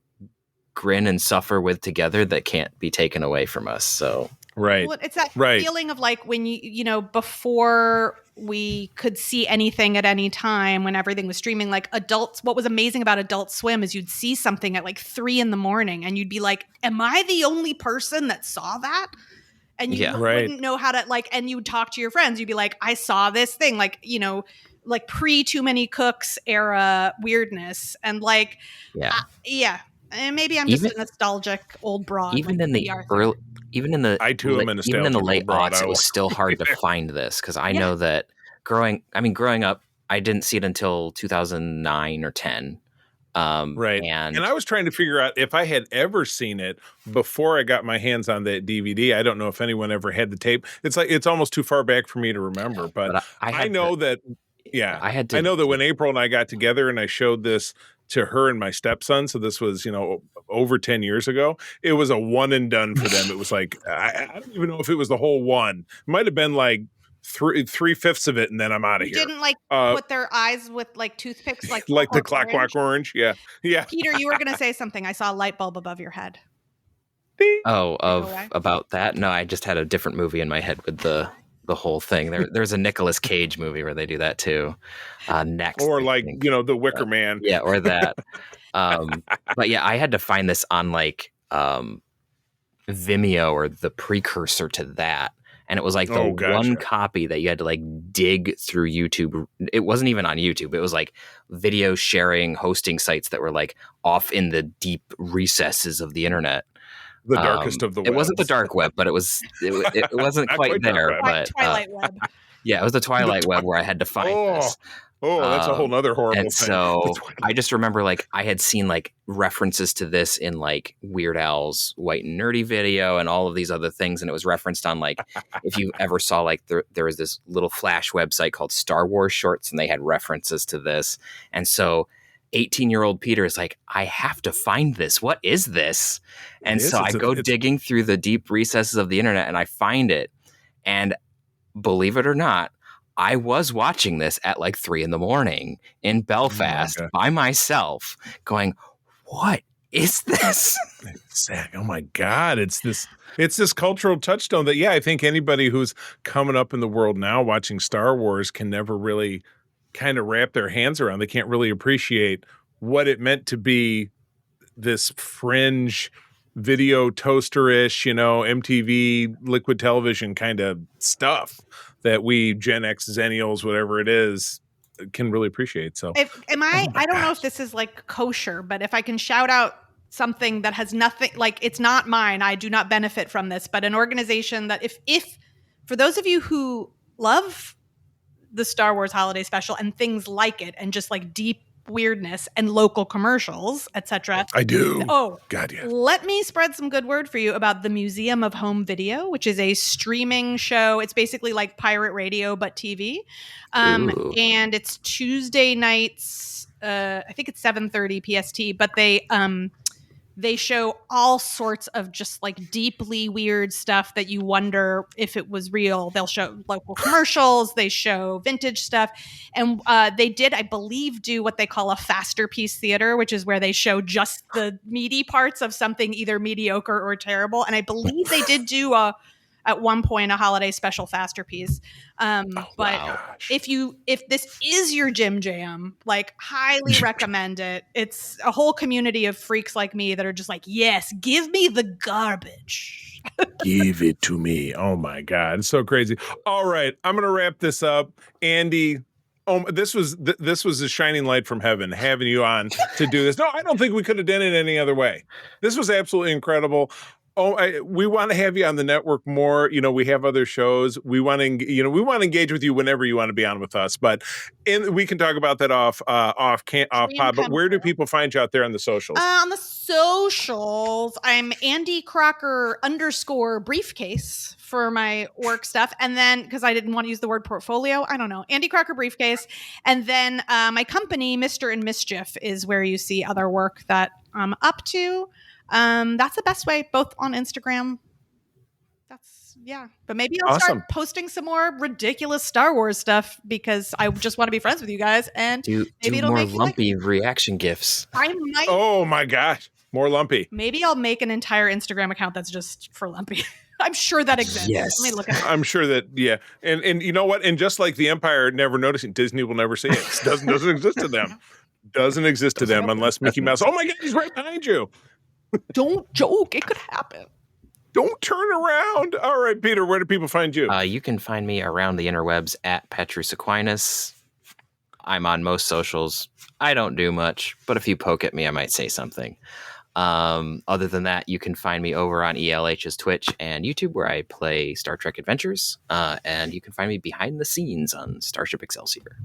grin and suffer with together that can't be taken away from us. So well, it's that feeling of like when you know, before we could see anything at any time, when everything was streaming, like adults, what was amazing about Adult Swim is you'd see something at like 3 a.m. and you'd be like, am I the only person that saw that? And you wouldn't know how to like, and you would talk to your friends. You'd be like, I saw this thing, like, you know, like pre Too Many Cooks era weirdness. And like, and maybe I'm just a nostalgic old broad. Even in the early, even in the late aughts, it was still hard to find this, because I know that growing up, I didn't see it until 2009 or 10. And I was trying to figure out if I had ever seen it before I got my hands on that DVD. I don't know if anyone ever had the tape. It's like, it's almost too far back for me to remember, but I know that when April and I got together and I showed this to her and my stepson, so this was, you know, over 10 years ago, it was a one and done for them. It was like, I don't even know if it was the whole one. It might have been like 3/5 of it, and then I'm out of here. Didn't like put their eyes with like toothpicks, like the Clockwork Orange. Yeah. Peter, you were going to say something. I saw a light bulb above your head. About that? No, I just had a different movie in my head with the whole thing. There's a Nicolas Cage movie where they do that too. Next, or like, you know, The Wicker Man. Yeah, or that. But yeah, I had to find this on like Vimeo, or the precursor to that. And it was like the one copy that you had to like dig through YouTube. It wasn't even on YouTube. It was like video sharing hosting sites that were like off in the deep recesses of the internet. The darkest of the web. It wasn't the dark web, but it wasn't quite there. But Twilight web. Yeah, it was the Twilight web where I had to find this. Oh, that's a whole nother horrible And thing. so I just remember like I had seen like references to this in like Weird Al's White and Nerdy video and all of these other things. And it was referenced on like, if you ever saw like there was this little Flash website called Star Wars Shorts and they had references to this. And so 18-year-old Peter is like, I have to find this. What is this? And so I go digging through the deep recesses of the internet and I find it. And believe it or not, I was watching this at like 3 a.m. in Belfast by myself going, what is this? Oh my God. It's this cultural touchstone that, I think anybody who's coming up in the world now watching Star Wars can never really kind of wrap their hands around. They can't really appreciate what it meant to be this fringe video toaster-ish, MTV liquid television kind of stuff that we Gen X Zennials, whatever it is, can really appreciate. So I don't know if this is like kosher, but if I can shout out something that has nothing, like it's not mine, I do not benefit from this, but an organization that if for those of you who love the Star Wars holiday special and things like it and just like deep weirdness and local commercials, etc. I do. Oh, God, yeah. Let me spread some good word for you about the Museum of Home Video, which is a streaming show. It's basically like pirate radio, but TV. And it's Tuesday nights. I think it's 7:30 PST, but they show all sorts of just like deeply weird stuff that you wonder if it was real. They'll show local commercials. They show vintage stuff. And they did, I believe, do what they call a faster piece theater, which is where they show just the meaty parts of something either mediocre or terrible. And I believe they did do at one point a holiday special faster piece. But if this is your Jim Jam, like highly recommend it. It's a whole community of freaks like me that are just like, yes, give me the garbage. Give it to me. Oh my God. It's so crazy. All right. I'm going to wrap this up. Andy, this was a shining light from heaven, having you on to do this. No, I don't think we could have done it any other way. This was absolutely incredible. We want to have you on the network more. We have other shows. We want to engage with you whenever you want to be on with us. But we can talk about that off pod. But where do people find you out there on the socials? On the socials, I'm Andy Crocker _briefcase for my work stuff. And then, because I didn't want to use the word portfolio, I don't know, Andy Crocker briefcase. And then my company, Mr. and Mischief, is where you see other work that I'm up to. That's the best way, both on Instagram. But maybe I'll start posting some more ridiculous Star Wars stuff because I just want to be friends with you guys. And maybe it'll more make lumpy reaction gifs. I might. Oh my gosh, more lumpy. Maybe I'll make an entire Instagram account that's just for lumpy. I'm sure that exists. Yes. Let me look at it. I'm sure that, and you know what? And just like the Empire never noticing, Disney will never see it. It doesn't exist to them. Doesn't exist to them unless Mickey Mouse. Oh my God, he's right behind you. Don't joke. It could happen. Don't turn around. All right, Peter, where do people find you? You can find me around the interwebs at Petrus Aquinas. I'm on most socials. I don't do much, but if you poke at me, I might say something. Other than that, you can find me over on ELH's Twitch and YouTube, where I play Star Trek Adventures. And you can find me behind the scenes on Starship Excelsior.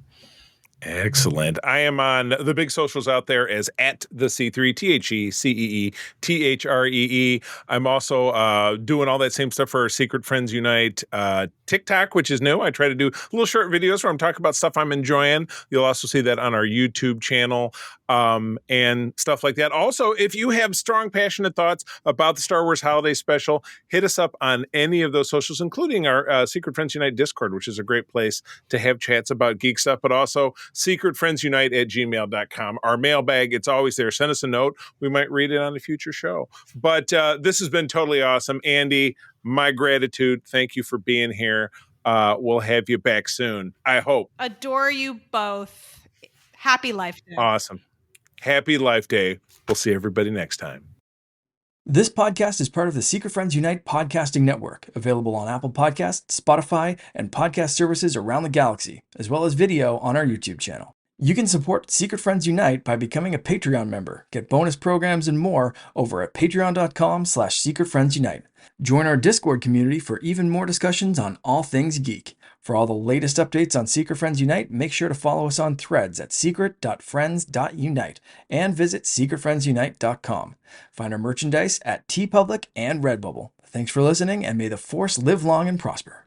Excellent. I am on the big socials out there as at the C3, TheCeeThree. I'm also doing all that same stuff for Secret Friends Unite TikTok, which is new. I try to do little short videos where I'm talking about stuff I'm enjoying. You'll also see that on our YouTube channel and stuff like that. Also, if you have strong, passionate thoughts about the Star Wars Holiday Special, hit us up on any of those socials, including our Secret Friends Unite Discord, which is a great place to have chats about geek stuff, but also secretfriendsunite@gmail.com. Our mailbag, it's always there. Send us a note. We might read it on a future show. But this has been totally awesome. Andy, my gratitude. Thank you for being here. We'll have you back soon, I hope. Adore you both. Happy Life Day. Awesome. Happy Life Day. We'll see everybody next time. This podcast is part of the Secret Friends Unite podcasting network, available on Apple Podcasts, Spotify, and podcast services around the galaxy, as well as video on our YouTube channel. You can support Secret Friends Unite by becoming a Patreon member, get bonus programs and more over at patreon.com/secretfriendsunite. Join our Discord community for even more discussions on all things geek. For all the latest updates on Secret Friends Unite, make sure to follow us on Threads at secret.friends.unite and visit secretfriendsunite.com. Find our merchandise at TeePublic and Redbubble. Thanks for listening, and may the Force live long and prosper.